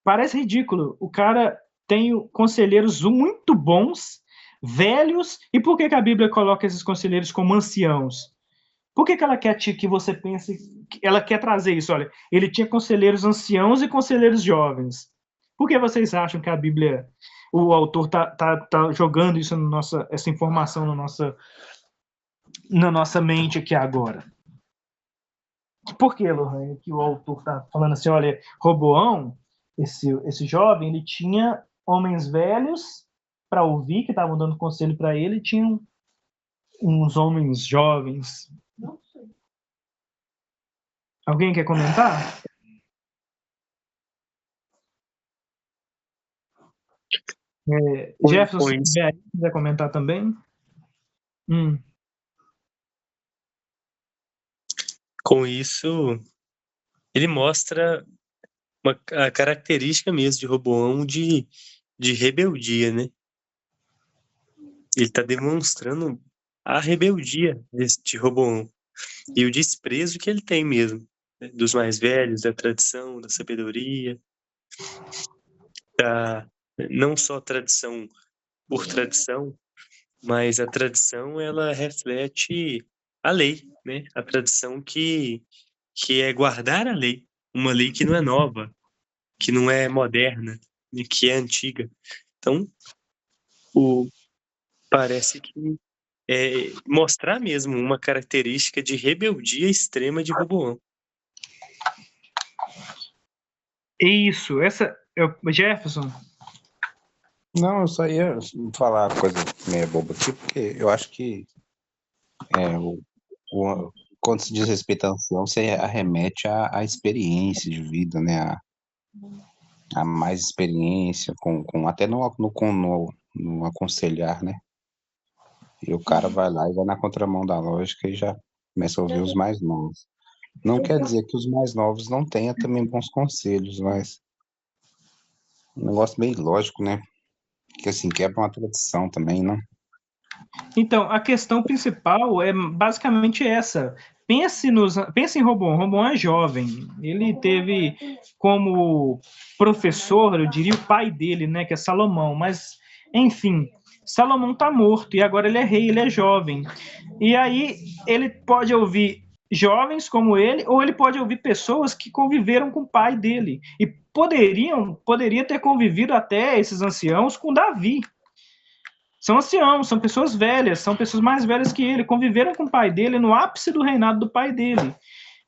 Speaker 1: Parece ridículo. O cara tem conselheiros muito bons, velhos, e por que a Bíblia coloca esses conselheiros como anciãos? Por que ela quer que você pense, ela quer trazer isso? Olha, ele tinha conselheiros anciãos e conselheiros jovens. Por que vocês acham que a Bíblia, o autor tá jogando isso essa informação na nossa mente aqui agora? Por que, Lohane, que o autor está falando assim, olha, Roboão, esse jovem, ele tinha homens velhos para ouvir, que estavam dando conselho para ele, e tinham uns homens jovens. Não sei. Alguém quer comentar? Jefferson,
Speaker 2: Com
Speaker 1: se
Speaker 2: isso,
Speaker 1: tiver aí, quiser comentar também.
Speaker 2: com isso, ele mostra a característica mesmo de Roboão de rebeldia, né? Ele está demonstrando a rebeldia de Roboão e o desprezo que ele tem mesmo, né? Dos mais velhos, da tradição, da sabedoria, da não só tradição por tradição, mas a tradição ela reflete a lei, né? A tradição que é guardar a lei, uma lei que não é nova, que não é moderna, né? Que é antiga. Então, o parece que mostrar mesmo uma característica de rebeldia extrema de Roboão.
Speaker 1: Isso, Jefferson.
Speaker 3: Não, eu só ia falar coisa meio boba aqui, porque eu acho que quando se diz respeito à ancião, você arremete à experiência de vida, né? A mais experiência, até no aconselhar, né? E o cara vai lá e vai na contramão da lógica e já começa a ouvir os mais novos. Não quer dizer que os mais novos não tenham também bons conselhos, mas um negócio meio lógico, né? Que assim, quebra uma tradição também, não?
Speaker 1: Então, a questão principal é basicamente essa. Pense em Roboão. Roboão é jovem. Ele teve como professor, eu diria, o pai dele, né, que é Salomão. Mas, enfim, Salomão está morto e agora ele é rei, ele é jovem. E aí ele pode ouvir jovens como ele, ou ele pode ouvir pessoas que conviveram com o pai dele e poderia ter convivido até esses anciãos com Davi. São anciãos, são pessoas velhas, são pessoas mais velhas que ele, conviveram com o pai dele no ápice do reinado do pai dele.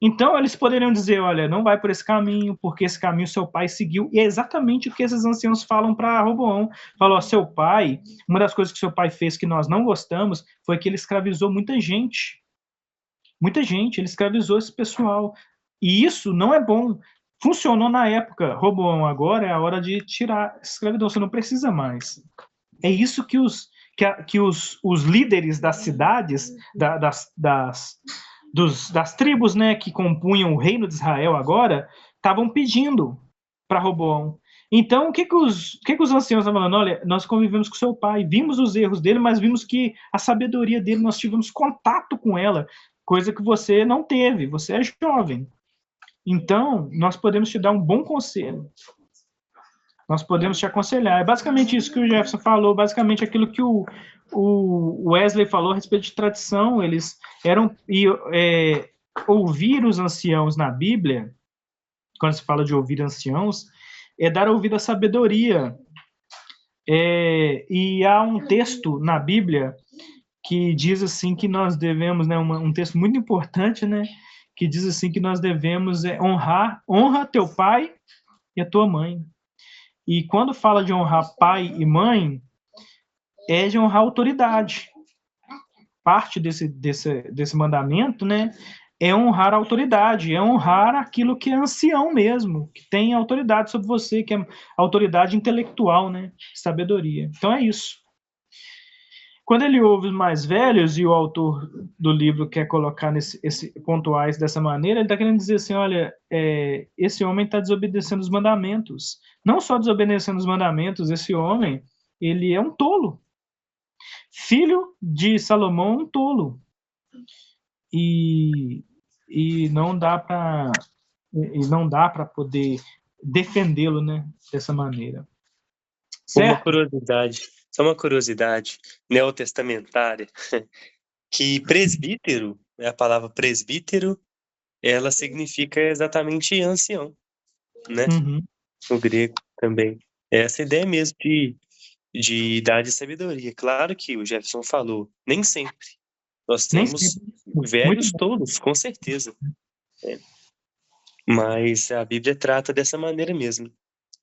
Speaker 1: Então eles poderiam dizer, olha, não vai por esse caminho, porque esse caminho seu pai seguiu. E é exatamente o que esses anciãos falam para Roboão. Falou, seu pai, uma das coisas que seu pai fez que nós não gostamos foi que ele escravizou muita gente. Muita gente, ele escravizou esse pessoal. E isso não é bom. Funcionou na época. Roboão, agora é a hora de tirar a escravidão, você não precisa mais. É isso que os líderes das cidades, das tribos, né, que compunham o reino de Israel agora, estavam pedindo para Roboão. Então, o que os anciãos estavam falando? Olha, nós convivemos com seu pai, vimos os erros dele, mas vimos que a sabedoria dele, nós tivemos contato com ela, coisa que você não teve, você é jovem. Então, nós podemos te dar um bom conselho. Nós podemos te aconselhar. É basicamente isso que o Jefferson falou, basicamente aquilo que o Wesley falou a respeito de tradição. Eles eram. Ouvir os anciãos na Bíblia, quando se fala de ouvir anciãos, é dar ouvido à sabedoria. E há um texto na Bíblia que diz assim que nós devemos, né, um texto muito importante, né, que diz assim que nós devemos honra teu pai e a tua mãe. E quando fala de honrar pai e mãe, é de honrar a autoridade. Parte desse mandamento, né, é honrar a autoridade, é honrar aquilo que é ancião mesmo, que tem autoridade sobre você, que é autoridade intelectual, né, sabedoria. Então é isso. Quando ele ouve os mais velhos, e o autor do livro quer colocar pontuais dessa maneira, ele está querendo dizer assim, olha, esse homem está desobedecendo os mandamentos. Não só desobedecendo os mandamentos, esse homem, ele é um tolo. Filho de Salomão, um tolo. E não dá para poder defendê-lo, né, dessa maneira. Certo?
Speaker 2: Só uma curiosidade neotestamentária, que presbítero, a palavra presbítero, ela significa exatamente ancião, né?
Speaker 1: Uhum.
Speaker 2: No grego também. Essa ideia mesmo de idade e sabedoria. Claro que o Jefferson falou, nem sempre. Nós temos velhos tolos, com certeza. Mas a Bíblia trata dessa maneira mesmo.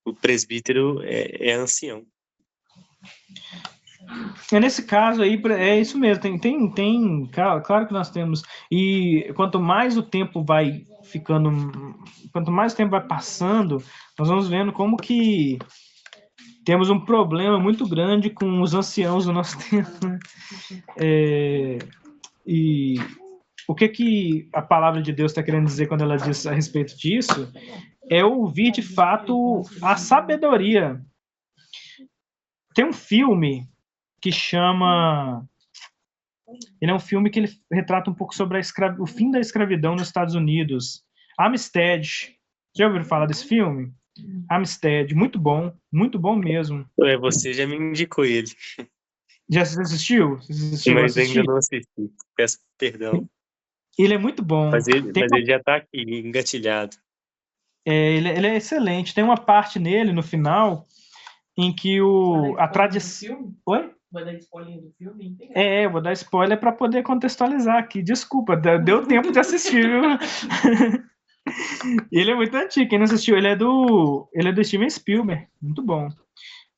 Speaker 2: O presbítero é ancião.
Speaker 1: Nesse caso aí, é isso mesmo, claro que nós temos, e quanto mais o tempo vai ficando, quanto mais o tempo vai passando, nós vamos vendo como que temos um problema muito grande com os anciãos do nosso tempo, né? E o que a palavra de Deus está querendo dizer quando ela diz a respeito disso é ouvir de fato a sabedoria. Tem um filme que chama... Ele é um filme que ele retrata um pouco sobre o fim da escravidão nos Estados Unidos. Amistad. Já ouviram falar desse filme? Amistad, muito bom mesmo.
Speaker 2: Você já me indicou ele,
Speaker 1: Já assistiu? Você
Speaker 2: mas ainda não assisti. Peço perdão.
Speaker 1: Ele é muito bom.
Speaker 2: Mas ele já está aqui, engatilhado.
Speaker 1: Ele é excelente. Tem uma parte nele, no final, em que a tradição... Oi?
Speaker 4: Vai dar spoiler do filme?
Speaker 1: Eu vou dar spoiler para poder contextualizar aqui. Desculpa, deu tempo de assistir, viu? Ele é muito antigo, quem não assistiu, ele é do Steven Spielberg, muito bom.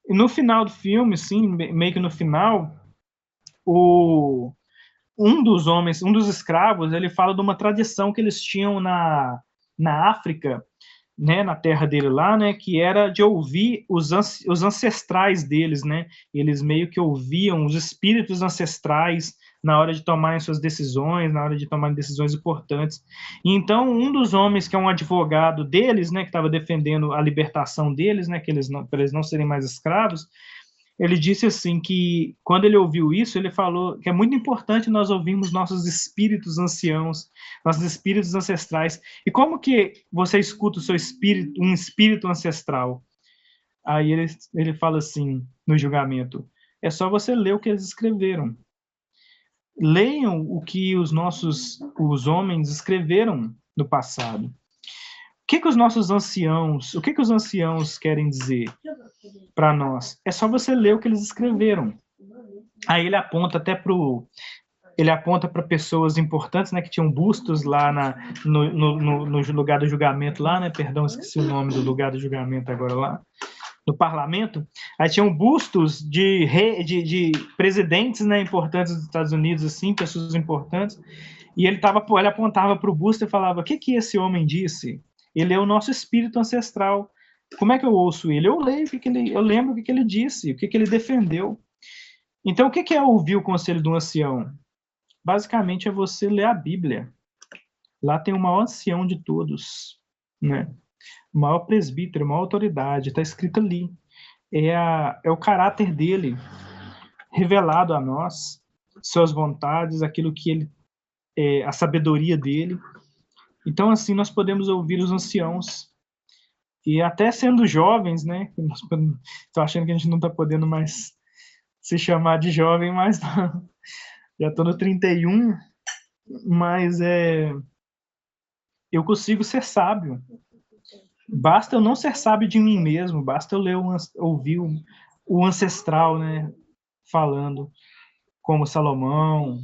Speaker 1: E no final do filme, sim, meio que no final, um dos escravos, ele fala de uma tradição que eles tinham na África, né, na terra dele lá, né, que era de ouvir os ancestrais deles, né, eles meio que ouviam os espíritos ancestrais na hora de tomarem suas decisões, na hora de tomarem decisões importantes. E então, um dos homens que é um advogado deles, né, que estava defendendo a libertação deles, né, para eles não serem mais escravos, ele disse assim que, quando ele ouviu isso, ele falou que é muito importante nós ouvirmos nossos espíritos anciãos, nossos espíritos ancestrais. E como que você escuta o seu espírito, um espírito ancestral? Aí ele fala assim, no julgamento, é só você ler o que eles escreveram. Leiam o que os homens escreveram no passado. O que os anciãos querem dizer para nós? É só você ler o que eles escreveram. Aí ele aponta até para pessoas importantes, né, que tinham bustos lá no lugar do julgamento lá, né? Perdão, esqueci o nome do lugar do julgamento agora lá. No parlamento, aí tinham bustos de presidentes, né, importantes dos Estados Unidos, assim, pessoas importantes, e ele apontava para o busto e falava: o que esse homem disse? Ele é o nosso espírito ancestral. Como é que eu ouço ele? Eu leio eu lembro o que ele disse, o que ele defendeu. Então, o que é ouvir o conselho do ancião? Basicamente é você ler a Bíblia. Lá tem o maior ancião de todos, né? O maior presbítero, a maior autoridade, está escrito ali. É o caráter dele revelado a nós, suas vontades, aquilo que ele a sabedoria dele. Então, assim, nós podemos ouvir os anciãos. E até sendo jovens, né? Estou achando que a gente não está podendo mais se chamar de jovem, mas não. Já estou no 31, mas eu consigo ser sábio. Basta eu não ser sábio de mim mesmo, basta eu ouvir o ancestral, né, falando, como Salomão,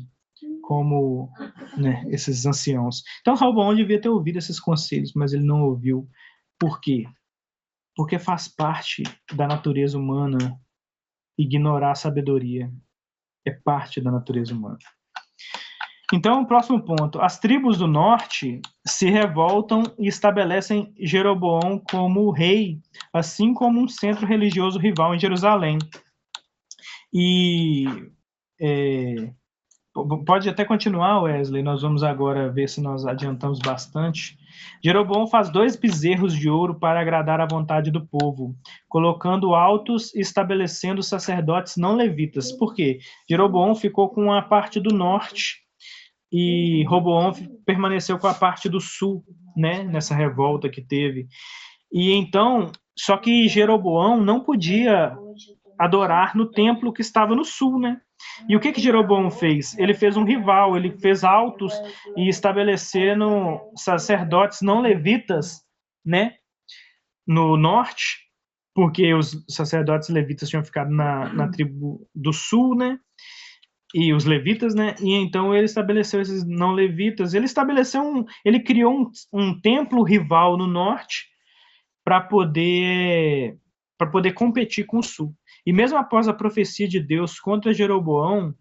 Speaker 1: como, né, esses anciãos. Então, Salomão devia ter ouvido esses conselhos, mas ele não ouviu. Por quê? Porque faz parte da natureza humana ignorar a sabedoria. É parte da natureza humana. Então, o próximo ponto. As tribos do norte se revoltam e estabelecem Jeroboão como rei, assim como um centro religioso rival em Jerusalém. E pode até continuar, Wesley, nós vamos agora ver se nós adiantamos bastante. Jeroboão faz 2 bezerros de ouro para agradar a vontade do povo, colocando altos e estabelecendo sacerdotes não levitas. Por quê? Jeroboão ficou com a parte do norte e Roboão permaneceu com a parte do sul, né, nessa revolta que teve. E então, só que Jeroboão não podia adorar no templo que estava no sul, né? E o que Jeroboão fez? Ele fez um rival, ele fez altos e estabelecendo sacerdotes não levitas, né, no norte, porque os sacerdotes levitas tinham ficado na tribo do sul, né? E os levitas, né? E então ele estabeleceu esses não levitas. Ele criou um templo rival no norte para poder competir com o sul. E mesmo após a profecia de Deus contra Jeroboão,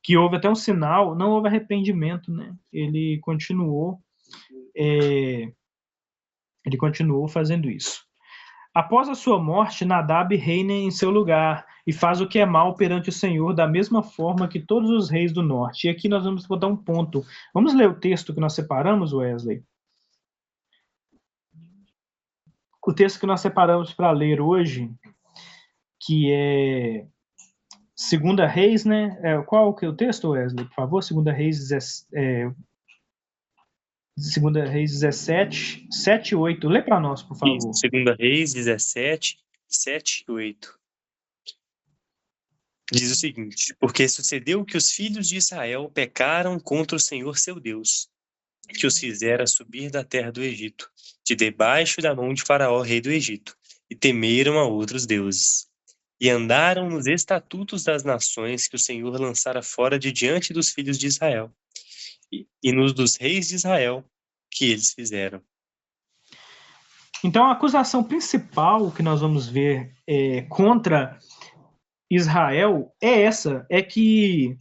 Speaker 1: que houve até um sinal, não houve arrependimento, né? Ele continuou fazendo isso. Após a sua morte, Nadab reina em seu lugar e faz o que é mal perante o Senhor, da mesma forma que todos os reis do norte. E aqui nós vamos botar um ponto. Vamos ler o texto que nós separamos, Wesley? O texto que nós separamos para ler hoje, que é 2 Reis, né? Qual que é o texto, Wesley? Por favor, 2 Reis 17, 7 e 8. Lê para nós, por favor.
Speaker 2: 2 Reis 17, 7 e 8. Diz o seguinte: porque sucedeu que os filhos de Israel pecaram contra o Senhor seu Deus, que os fizera subir da terra do Egito, de debaixo da mão de Faraó, rei do Egito, e temeram a outros deuses. E andaram nos estatutos das nações que o Senhor lançara fora de diante dos filhos de Israel, e nos dos reis de Israel que eles fizeram.
Speaker 1: Então, a acusação principal que nós vamos ver contra Israel é essa, é que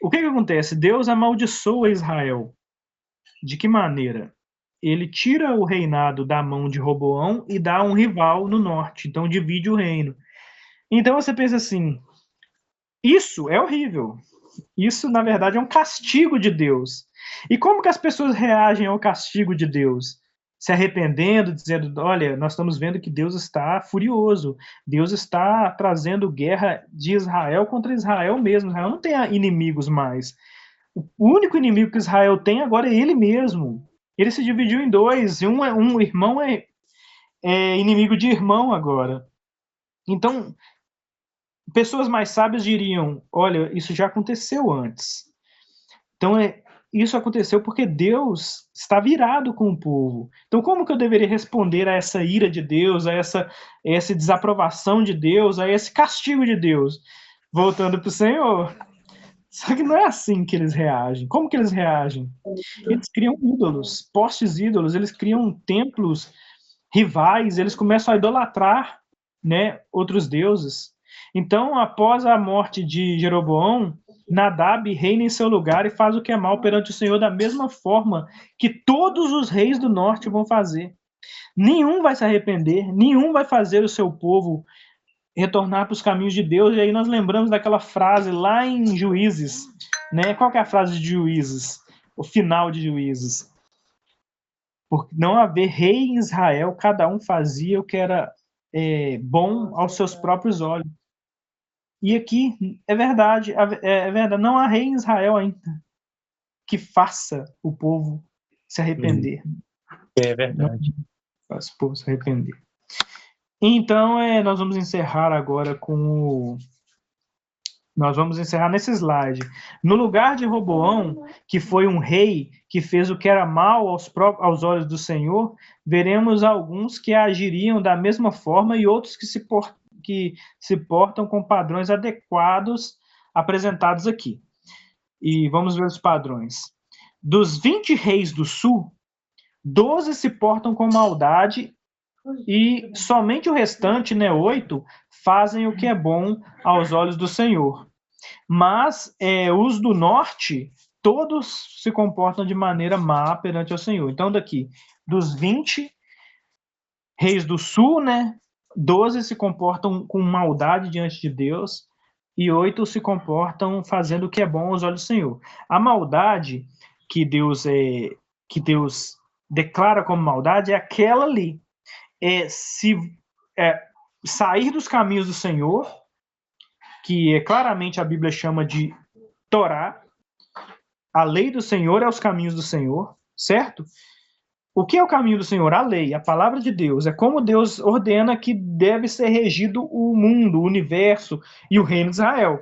Speaker 1: o que acontece? Deus amaldiçoa Israel. De que maneira? Ele tira o reinado da mão de Roboão e dá um rival no norte, então divide o reino. Então você pensa assim, isso é horrível. Isso, na verdade, é um castigo de Deus. E como que as pessoas reagem ao castigo de Deus? Se arrependendo, dizendo, olha, nós estamos vendo que Deus está furioso. Deus está trazendo guerra de Israel contra Israel mesmo. Israel não tem inimigos mais. O único inimigo que Israel tem agora é ele mesmo. Ele se dividiu em dois. Um irmão é inimigo de irmão agora. Então, pessoas mais sábias diriam, olha, isso já aconteceu antes. Então, isso aconteceu porque Deus está virado com o povo. Então, como que eu deveria responder a essa ira de Deus, a essa desaprovação de Deus, a esse castigo de Deus? Voltando para o Senhor. Só que não é assim que eles reagem. Como que eles reagem? Eles criam ídolos, postes ídolos, eles criam templos rivais, eles começam a idolatrar, né, outros deuses. Então, após a morte de Jeroboão, Nadab reina em seu lugar e faz o que é mal perante o Senhor da mesma forma que todos os reis do norte vão fazer. Nenhum vai se arrepender, nenhum vai fazer o seu povo retornar para os caminhos de Deus. E aí nós lembramos daquela frase lá em Juízes, né? Qual que é a frase de Juízes? O final de Juízes. Por não haver rei em Israel, cada um fazia o que era bom aos seus próprios olhos. E aqui é verdade, não há rei em Israel ainda que faça o povo se arrepender.
Speaker 2: É verdade.
Speaker 1: Não faça o povo se arrepender. Então, nós vamos encerrar agora com Nós vamos encerrar nesse slide. No lugar de Roboão, que foi um rei que fez o que era mal aos olhos do Senhor, veremos alguns que agiriam da mesma forma e outros que se portam com padrões adequados apresentados aqui. E vamos ver os padrões. Dos 20 reis do sul, 12 se portam com maldade e somente o restante, 8, fazem o que é bom aos olhos do Senhor. Mas os do norte, todos se comportam de maneira má perante o Senhor. Então, daqui, dos 20 reis do sul, 12 se comportam com maldade diante de Deus e 8 se comportam fazendo o que é bom aos olhos do Senhor. A maldade que Deus declara como maldade é aquela ali. Sair dos caminhos do Senhor, que claramente a Bíblia chama de Torá. A lei do Senhor é os caminhos do Senhor, certo? O que é o caminho do Senhor? A lei, a palavra de Deus. É como Deus ordena que deve ser regido o mundo, o universo e o reino de Israel.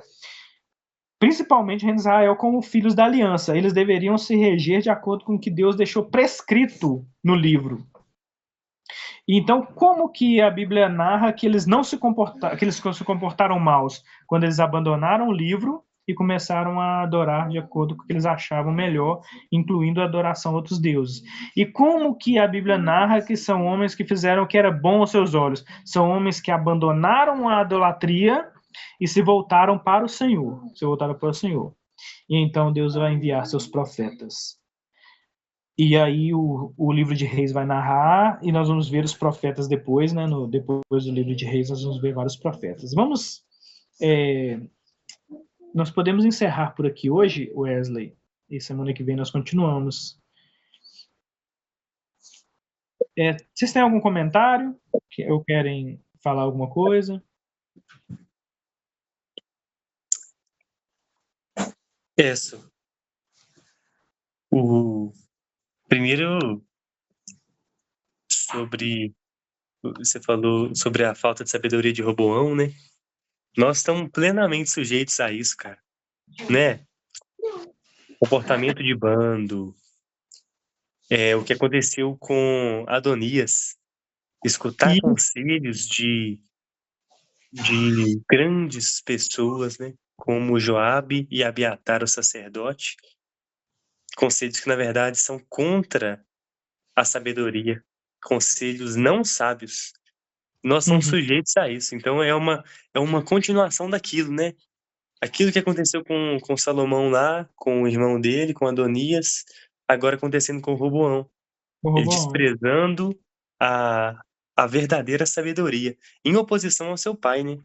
Speaker 1: Principalmente o reino de Israel como filhos da aliança. Eles deveriam se reger de acordo com o que Deus deixou prescrito no livro. Então, como que a Bíblia narra que eles se comportaram maus? Quando eles abandonaram o livro e começaram a adorar de acordo com o que eles achavam melhor, incluindo a adoração a outros deuses. E como que a Bíblia narra que são homens que fizeram o que era bom aos seus olhos? São homens que abandonaram a idolatria e se voltaram para o Senhor. E então Deus vai enviar seus profetas. E aí o livro de Reis vai narrar e nós vamos ver os profetas depois, né? Depois do livro de Reis nós vamos ver vários profetas. Nós podemos encerrar por aqui hoje, Wesley, e semana que vem nós continuamos. Vocês têm algum comentário? Ou querem falar alguma coisa?
Speaker 2: Isso. O primeiro, você falou sobre a falta de sabedoria de Roboão, né? Nós estamos plenamente sujeitos a isso, cara, né? Comportamento de bando, o que aconteceu com Adonias, escutar conselhos de grandes pessoas, né? Como Joabe e Abiatar, o sacerdote, conselhos que na verdade são contra a sabedoria, conselhos não sábios. Nós somos sujeitos a isso, então é uma continuação daquilo, né? Aquilo que aconteceu com Salomão lá, com o irmão dele, com Adonias, agora acontecendo com Roboão. Ele desprezando a verdadeira sabedoria, em oposição ao seu pai, né?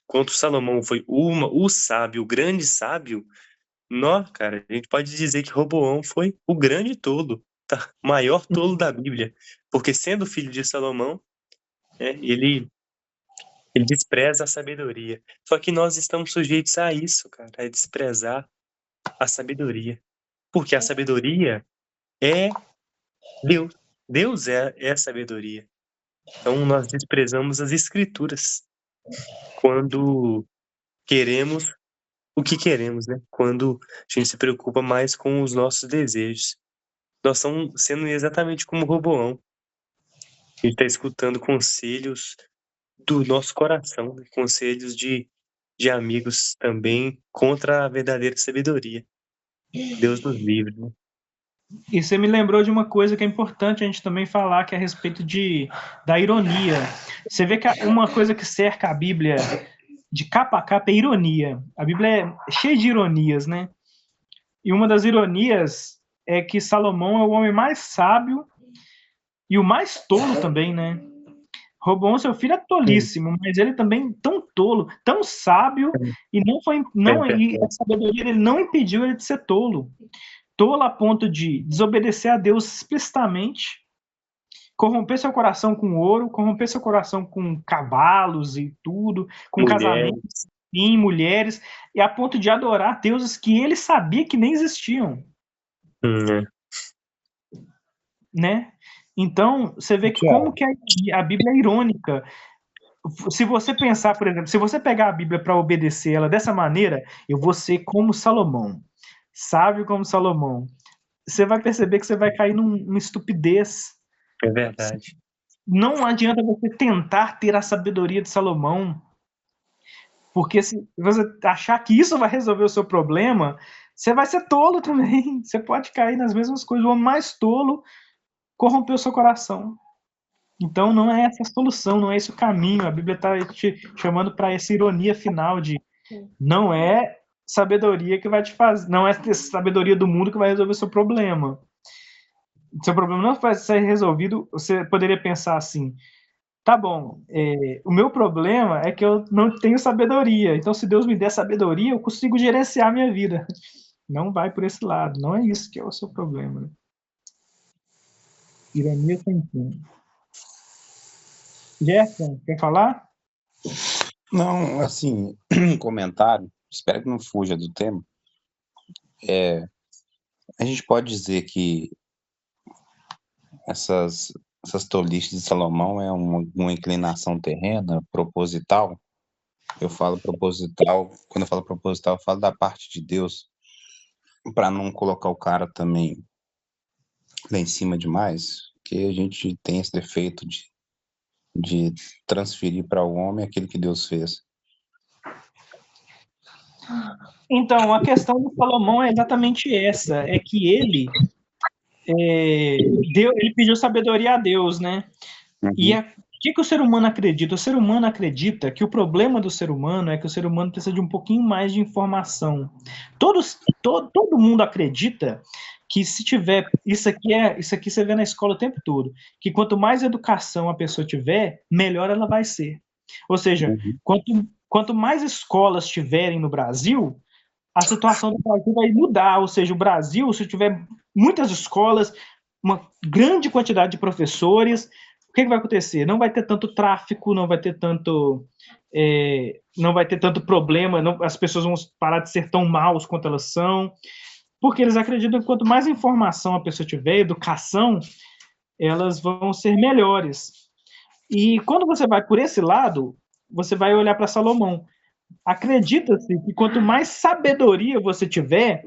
Speaker 2: Enquanto Salomão foi o sábio, o grande sábio, cara, a gente pode dizer que Roboão foi o grande tolo, tá? O maior tolo da Bíblia. Porque sendo filho de Salomão, ele despreza a sabedoria. Só que nós estamos sujeitos a isso, cara, a desprezar a sabedoria. Porque a sabedoria é Deus. Deus é a sabedoria. Então nós desprezamos as escrituras quando queremos o que queremos, né? Quando a gente se preocupa mais com os nossos desejos. Nós estamos sendo exatamente como Roboão. A gente está escutando conselhos do nosso coração, né? Conselhos de amigos também contra a verdadeira sabedoria. Deus nos livre, né?
Speaker 1: E você me lembrou de uma coisa que é importante a gente também falar, que é a respeito da ironia. Você vê que uma coisa que cerca a Bíblia de capa a capa é ironia. A Bíblia é cheia de ironias, né? E uma das ironias é que Salomão é o homem mais sábio e o mais tolo também, né? Roboão, seu filho, é tolíssimo, mas ele também tão tolo, tão sábio, e e a sabedoria dele não impediu ele de ser tolo. Tolo a ponto de desobedecer a Deus explicitamente, corromper seu coração com ouro, corromper seu coração com cavalos e tudo, com casamentos, sim, mulheres, e a ponto de adorar deuses que ele sabia que nem existiam. Né? Então, você vê que como que a Bíblia é irônica. Se você pensar, por exemplo, se você pegar a Bíblia para obedecer ela dessa maneira, eu vou ser como Salomão, sábio como Salomão, você vai perceber que você vai cair numa estupidez.
Speaker 2: É verdade.
Speaker 1: Não adianta você tentar ter a sabedoria de Salomão, porque se você achar que isso vai resolver o seu problema, você vai ser tolo também. Você pode cair nas mesmas coisas. O homem mais tolo corrompeu o seu coração. Então não é essa a solução, não é esse o caminho. A Bíblia está te chamando para essa ironia final de não é sabedoria que vai te fazer, não é sabedoria do mundo que vai resolver o seu problema. Seu problema não vai ser resolvido. Você poderia pensar assim: tá bom, o meu problema é que eu não tenho sabedoria. Então, se Deus me der sabedoria, eu consigo gerenciar a minha vida. Não vai por esse lado. Não é isso que é o seu problema. Né? Ironia sem fim. Jefferson, quer falar?
Speaker 3: Não, assim, um comentário, espero que não fuja do tema. A gente pode dizer que essas tolices de Salomão é uma inclinação terrena, proposital. Eu falo proposital, quando eu falo proposital, eu falo da parte de Deus, para não colocar o cara também lá em cima demais, que a gente tem esse defeito de transferir para o homem aquilo que Deus fez.
Speaker 1: Então, a questão do Salomão é exatamente essa, é que ele pediu sabedoria a Deus, né? E o que o ser humano acredita? O ser humano acredita que o problema do ser humano é que o ser humano precisa de um pouquinho mais de informação. Todo mundo acredita que se tiver, isso aqui você vê na escola o tempo todo, que quanto mais educação a pessoa tiver, melhor ela vai ser. Ou seja,
Speaker 3: Uhum.
Speaker 1: quanto mais escolas tiverem no Brasil, a situação do Brasil vai mudar. Ou seja, o Brasil, se tiver muitas escolas, uma grande quantidade de professores, o que vai acontecer? Não vai ter tanto tráfico, não vai ter tanto problema, as pessoas vão parar de ser tão maus quanto elas são, porque eles acreditam que quanto mais informação a pessoa tiver, educação, elas vão ser melhores. E quando você vai por esse lado, você vai olhar para Salomão. Acredita-se que quanto mais sabedoria você tiver,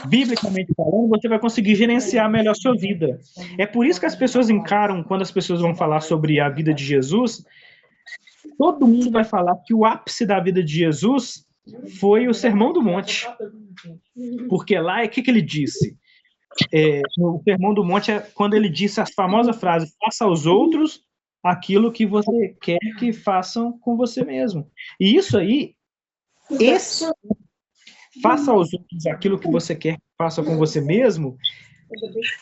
Speaker 1: biblicamente falando, você vai conseguir gerenciar melhor a sua vida. É por isso que as pessoas encaram, quando as pessoas vão falar sobre a vida de Jesus, todo mundo vai falar que o ápice da vida de Jesus foi o Sermão do Monte. Porque lá, o que ele disse? No Sermão do Monte é quando ele disse a famosa frase: faça aos outros aquilo que você quer que façam com você mesmo. E isso aí, faça aos outros aquilo que você quer que façam com você mesmo,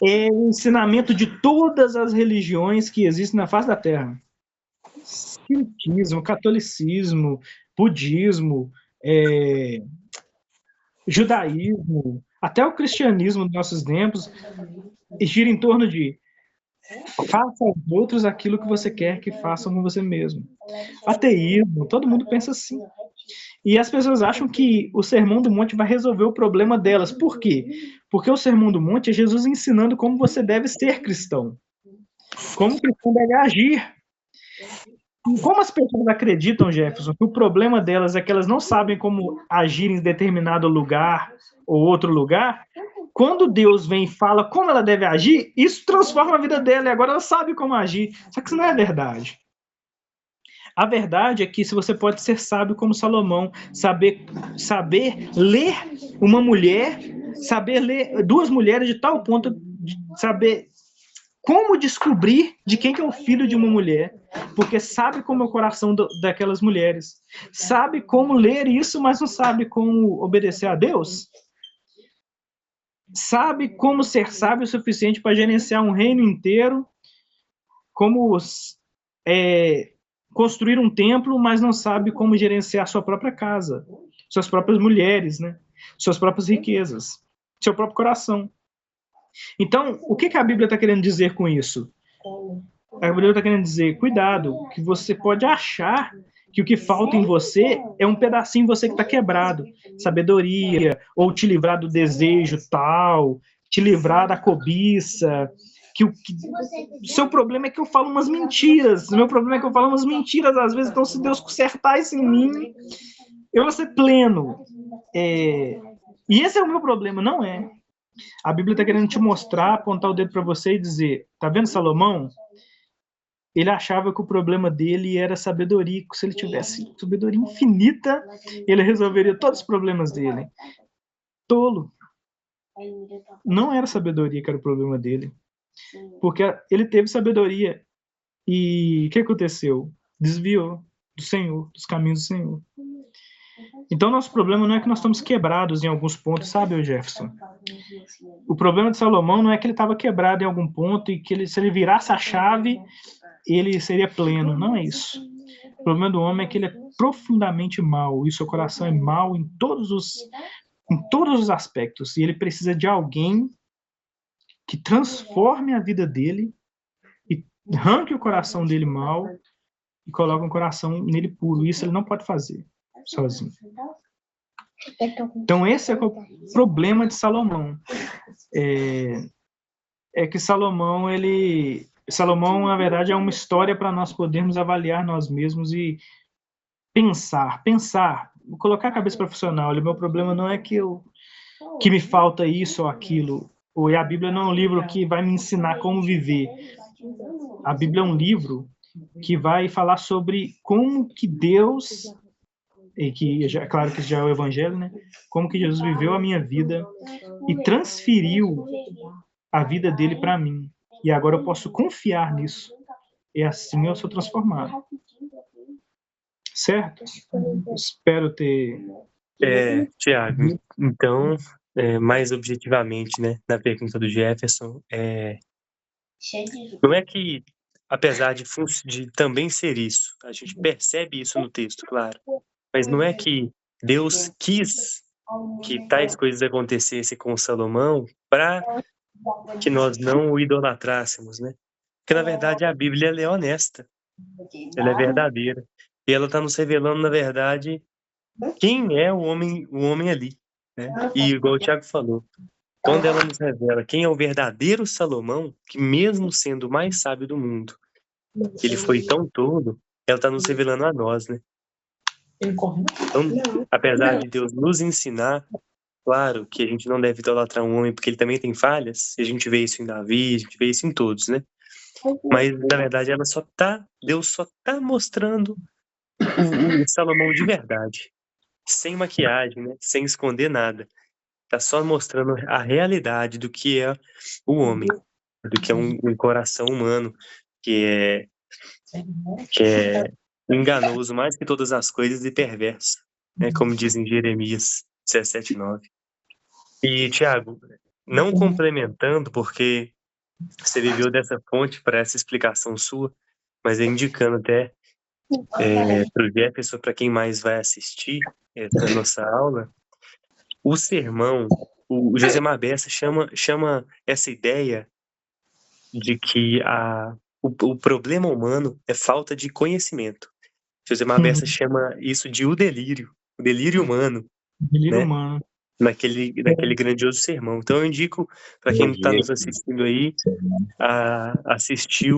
Speaker 1: é o ensinamento de todas as religiões que existem na face da Terra. Espiritismo, catolicismo, budismo, judaísmo, até o cristianismo dos nossos tempos gira em torno de faça aos outros aquilo que você quer que façam com você mesmo. Ateísmo, todo mundo pensa assim. E as pessoas acham que o Sermão do Monte vai resolver o problema delas. Por quê? Porque o Sermão do Monte é Jesus ensinando como você deve ser cristão. Como o cristão deve agir. Como as pessoas acreditam, Jefferson, que o problema delas é que elas não sabem como agir em determinado lugar ou outro lugar, quando Deus vem e fala como ela deve agir, isso transforma a vida dela e agora ela sabe como agir. Só que isso não é verdade. A verdade é que se você pode ser sábio como Salomão, saber ler uma mulher, saber ler duas mulheres de tal ponto de saber como descobrir de quem que é o filho de uma mulher, porque sabe como é o coração daquelas mulheres, sabe como ler isso, mas não sabe como obedecer a Deus, sabe como ser sábio o suficiente para gerenciar um reino inteiro, como construir um templo, mas não sabe como gerenciar sua própria casa, suas próprias mulheres, né? Suas próprias riquezas, seu próprio coração. Então, o que a Bíblia está querendo dizer com isso? A Bíblia está querendo dizer, cuidado, que você pode achar que o que falta em você é um pedacinho em você que está quebrado. Sabedoria, ou te livrar do desejo tal, te livrar da cobiça. O seu problema é que eu falo umas mentiras. O meu problema é que eu falo umas mentiras às vezes. Então, se Deus consertar isso em mim, eu vou ser pleno. E esse é o meu problema, não é? A Bíblia está querendo te mostrar, apontar o dedo para você e dizer, tá vendo Salomão? Ele achava que o problema dele era sabedoria, que se ele tivesse sabedoria infinita, ele resolveria todos os problemas dele. Tolo. Não era sabedoria que era o problema dele. Porque ele teve sabedoria. E o que aconteceu? Desviou do Senhor, dos caminhos do Senhor. Então, nosso problema não é que nós estamos quebrados em alguns pontos, sabe, Jefferson? O problema de Salomão não é que ele estava quebrado em algum ponto e que se ele virasse a chave, ele seria pleno. Não é isso. O problema do homem é que ele é profundamente mau e seu coração é mau em todos os aspectos. E ele precisa de alguém que transforme a vida dele e arranque o coração dele mau e coloque um coração nele puro. Isso ele não pode fazer sozinho. Então esse é o problema de Salomão. É que Salomão, na verdade, é uma história para nós podermos avaliar nós mesmos e pensar, colocar a cabeça para funcionar. Olha, o meu problema não é que me falta isso ou aquilo. Ou a Bíblia não é um livro que vai me ensinar como viver. A Bíblia é um livro que vai falar sobre como que Deus, e que claro que já é o Evangelho, né? Como que Jesus viveu a minha vida e transferiu a vida dele para mim. E agora eu posso confiar nisso. E assim eu sou transformado. Certo? Espero ter...
Speaker 2: Tiago, então mais objetivamente, né, na pergunta do Jefferson, não é que, apesar de também ser isso, a gente percebe isso no texto, claro, mas não é que Deus quis que tais coisas acontecessem com Salomão para que nós não o idolatrássemos, né? Porque, na verdade, a Bíblia ela é honesta, ela é verdadeira. E ela está nos revelando, na verdade, quem é o homem ali, né? E, igual o Tiago falou, quando ela nos revela quem é o verdadeiro Salomão, que mesmo sendo o mais sábio do mundo, ele foi tão tolo, ela está nos revelando a nós, né? Então, apesar de Deus nos ensinar, claro que a gente não deve idolatrar um homem porque ele também tem falhas, e a gente vê isso em Davi, a gente vê isso em todos, né? Mas, na verdade, Deus só tá mostrando o Salomão de verdade, sem maquiagem, né? Sem esconder nada. Tá só mostrando a realidade do que é o homem, do que é um coração humano, que é enganoso mais que todas as coisas e perverso, né? Como diz em Jeremias 17:9. E, Tiago, não complementando, porque você viveu dessa fonte para essa explicação sua, mas indicando até para o Jefferson, para quem mais vai assistir essa nossa aula, o sermão, o Josemar Bessa chama essa ideia de que o problema humano é falta de conhecimento. Josemar Bessa chama isso de o delírio humano,
Speaker 1: Delírio
Speaker 2: né?
Speaker 1: humano.
Speaker 2: Naquele grandioso sermão. Então eu indico para quem está nos assistindo aí a assistir,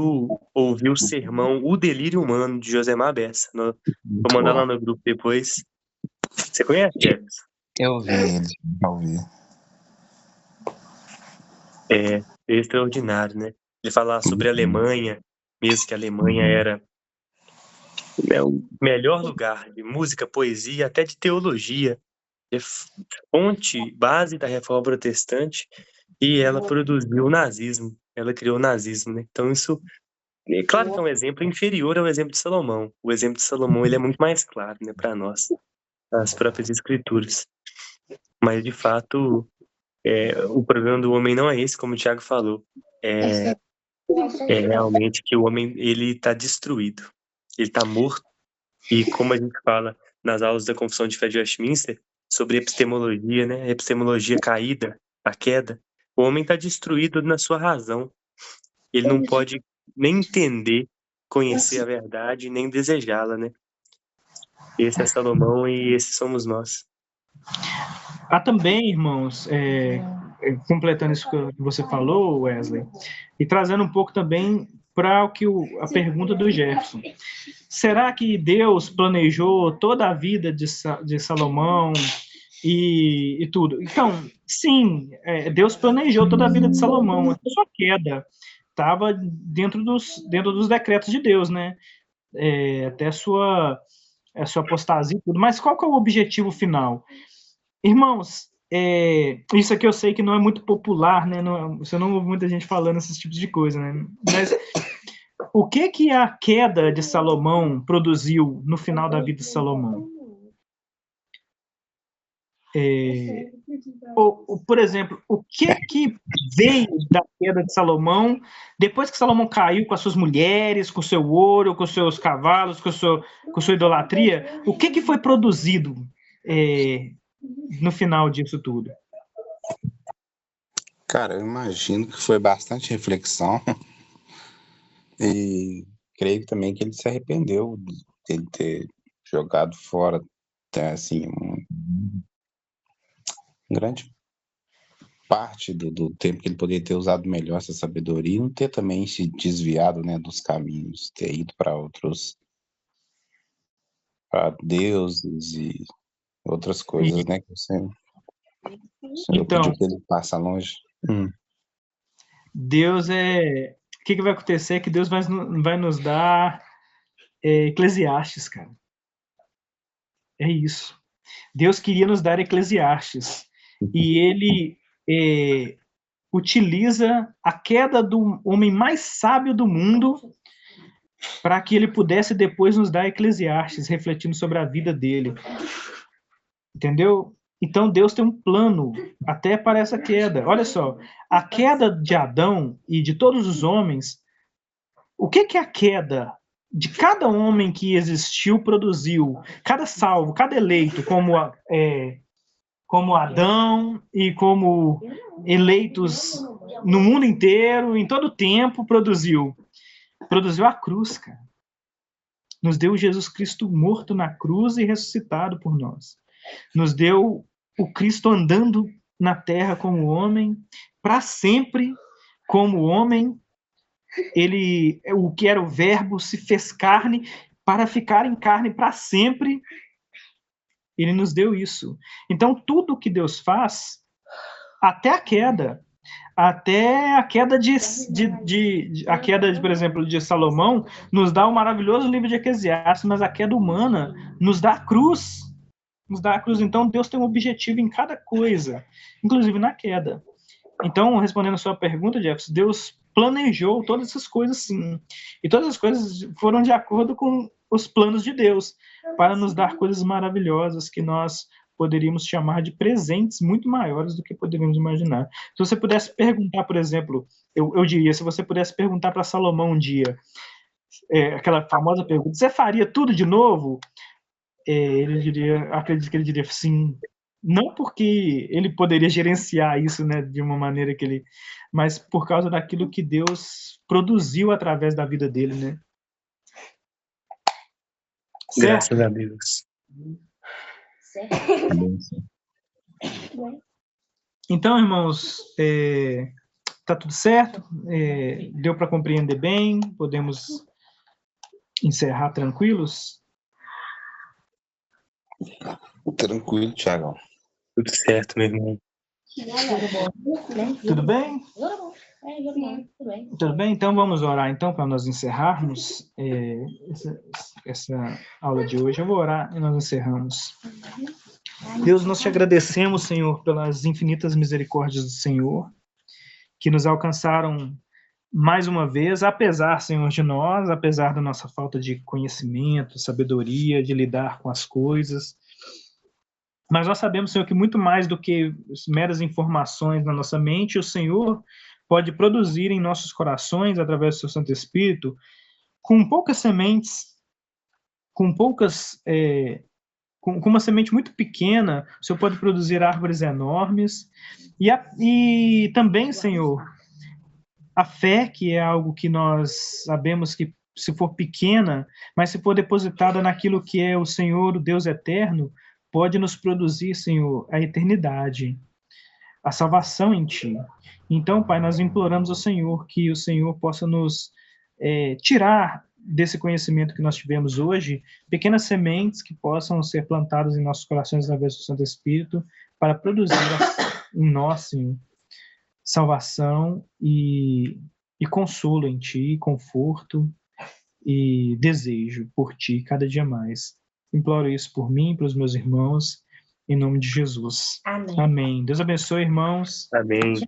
Speaker 2: ouvir o sermão O Delírio Humano de Josemar Bessa. Vou mandar lá no grupo depois. Você conhece, Jefferson?
Speaker 3: Eu vi ele, já ouvi.
Speaker 2: É extraordinário, né? Ele fala sobre a Alemanha, mesmo que a Alemanha era o melhor lugar de música, poesia, até de teologia, fonte, base da Reforma Protestante, e ela produziu o nazismo, ela criou o nazismo, né? Então isso, é claro que é um exemplo inferior ao exemplo de Salomão. O exemplo de Salomão ele é muito mais claro, né, para nós, as próprias escrituras. Mas de fato, o problema do homem não é esse, como o Tiago falou. É realmente que o homem ele está destruído, ele está morto. E como a gente fala nas aulas da Confissão de Fé de Westminster sobre epistemologia, né, epistemologia caída, a queda, o homem está destruído na sua razão. Ele não pode nem entender, conhecer a verdade, nem desejá-la, né? Esse é Salomão e esses somos nós.
Speaker 1: Há também, irmãos, completando isso que você falou, Wesley, e trazendo um pouco também para a pergunta do Jefferson. Será que Deus planejou toda a vida de Salomão e tudo? Então, sim, Deus planejou toda a vida de Salomão. A sua queda estava dentro dos decretos de Deus, né? Até a sua apostasia e tudo. Mas qual que é o objetivo final? Irmãos, isso aqui eu sei que não é muito popular, né? Você não ouve muita gente falando esses tipos de coisa, né? Mas o que a queda de Salomão produziu no final da vida de Salomão? Por exemplo, o que veio da queda de Salomão depois que Salomão caiu com as suas mulheres, com o seu ouro, com os seus cavalos, com sua idolatria? O que foi produzido no final disso tudo?
Speaker 3: Cara, eu imagino que foi bastante reflexão e creio também que ele se arrependeu de ele ter jogado fora, assim, grande parte do tempo que ele poderia ter usado melhor essa sabedoria e não ter também se desviado, né, dos caminhos, ter ido para deuses e outras coisas, né, que você
Speaker 1: então,
Speaker 3: pediu que ele passa longe.
Speaker 1: Deus o que vai acontecer é que Deus vai nos dar Eclesiastes, cara. É isso. Deus queria nos dar Eclesiastes. E ele utiliza a queda do homem mais sábio do mundo para que ele pudesse depois nos dar Eclesiastes, refletindo sobre a vida dele. Entendeu? Então Deus tem um plano até para essa queda. Olha só, a queda de Adão e de todos os homens, o que a queda de cada homem que existiu produziu? Cada salvo, cada eleito, como Adão e como eleitos no mundo inteiro, em todo o tempo, produziu a cruz, cara. Nos deu Jesus Cristo morto na cruz e ressuscitado por nós. Nos deu o Cristo andando na terra como homem, para sempre como homem. Ele, o que era o verbo, se fez carne para ficar em carne para sempre. Ele nos deu isso. Então, tudo que Deus faz, até a queda a queda, por exemplo, de Salomão, nos dá o maravilhoso livro de Eclesiastes, mas a queda humana nos dá a cruz. Nos dá a cruz. Então, Deus tem um objetivo em cada coisa, inclusive na queda. Então, respondendo a sua pergunta, Jefferson, Deus planejou todas essas coisas, sim. E todas as coisas foram de acordo com os planos de Deus, para nos dar coisas maravilhosas que nós poderíamos chamar de presentes muito maiores do que poderíamos imaginar. Se você pudesse perguntar, por exemplo, eu diria, se você pudesse perguntar para Salomão um dia, aquela famosa pergunta, você faria tudo de novo? Ele diria, acredito que ele diria sim. Não porque ele poderia gerenciar isso, né, de uma maneira que ele, mas por causa daquilo que Deus produziu através da vida dele, né?
Speaker 2: Graças a Deus.
Speaker 1: Então, irmãos, tá tudo certo? Deu para compreender bem? Podemos encerrar tranquilos?
Speaker 3: Tranquilo, Thiagão.
Speaker 2: Tudo certo, meu irmão.
Speaker 1: Tudo bem? Tudo bem? Então vamos orar então para nós encerrarmos essa aula de hoje. Eu vou orar e nós encerramos. Deus, nós te agradecemos, Senhor, pelas infinitas misericórdias do Senhor, que nos alcançaram mais uma vez, apesar, Senhor, de nós, apesar da nossa falta de conhecimento, sabedoria, de lidar com as coisas. Mas nós sabemos, Senhor, que muito mais do que meras informações na nossa mente, o Senhor pode produzir em nossos corações, através do seu Santo Espírito, com poucas sementes, com uma semente muito pequena, o Senhor pode produzir árvores enormes. E também, Senhor, a fé, que é algo que nós sabemos que, se for pequena, mas se for depositada naquilo que é o Senhor, o Deus eterno, pode nos produzir, Senhor, a eternidade, a salvação em Ti. Então, Pai, nós imploramos ao Senhor que o Senhor possa nos tirar desse conhecimento que nós tivemos hoje, pequenas sementes que possam ser plantadas em nossos corações através do Santo Espírito, para produzir em nós, Senhor, salvação e consolo em Ti, conforto e desejo por Ti cada dia mais. Imploro isso por mim, pelos meus irmãos, em nome de Jesus.
Speaker 5: Amém.
Speaker 1: Amém. Deus abençoe, irmãos.
Speaker 2: Amém.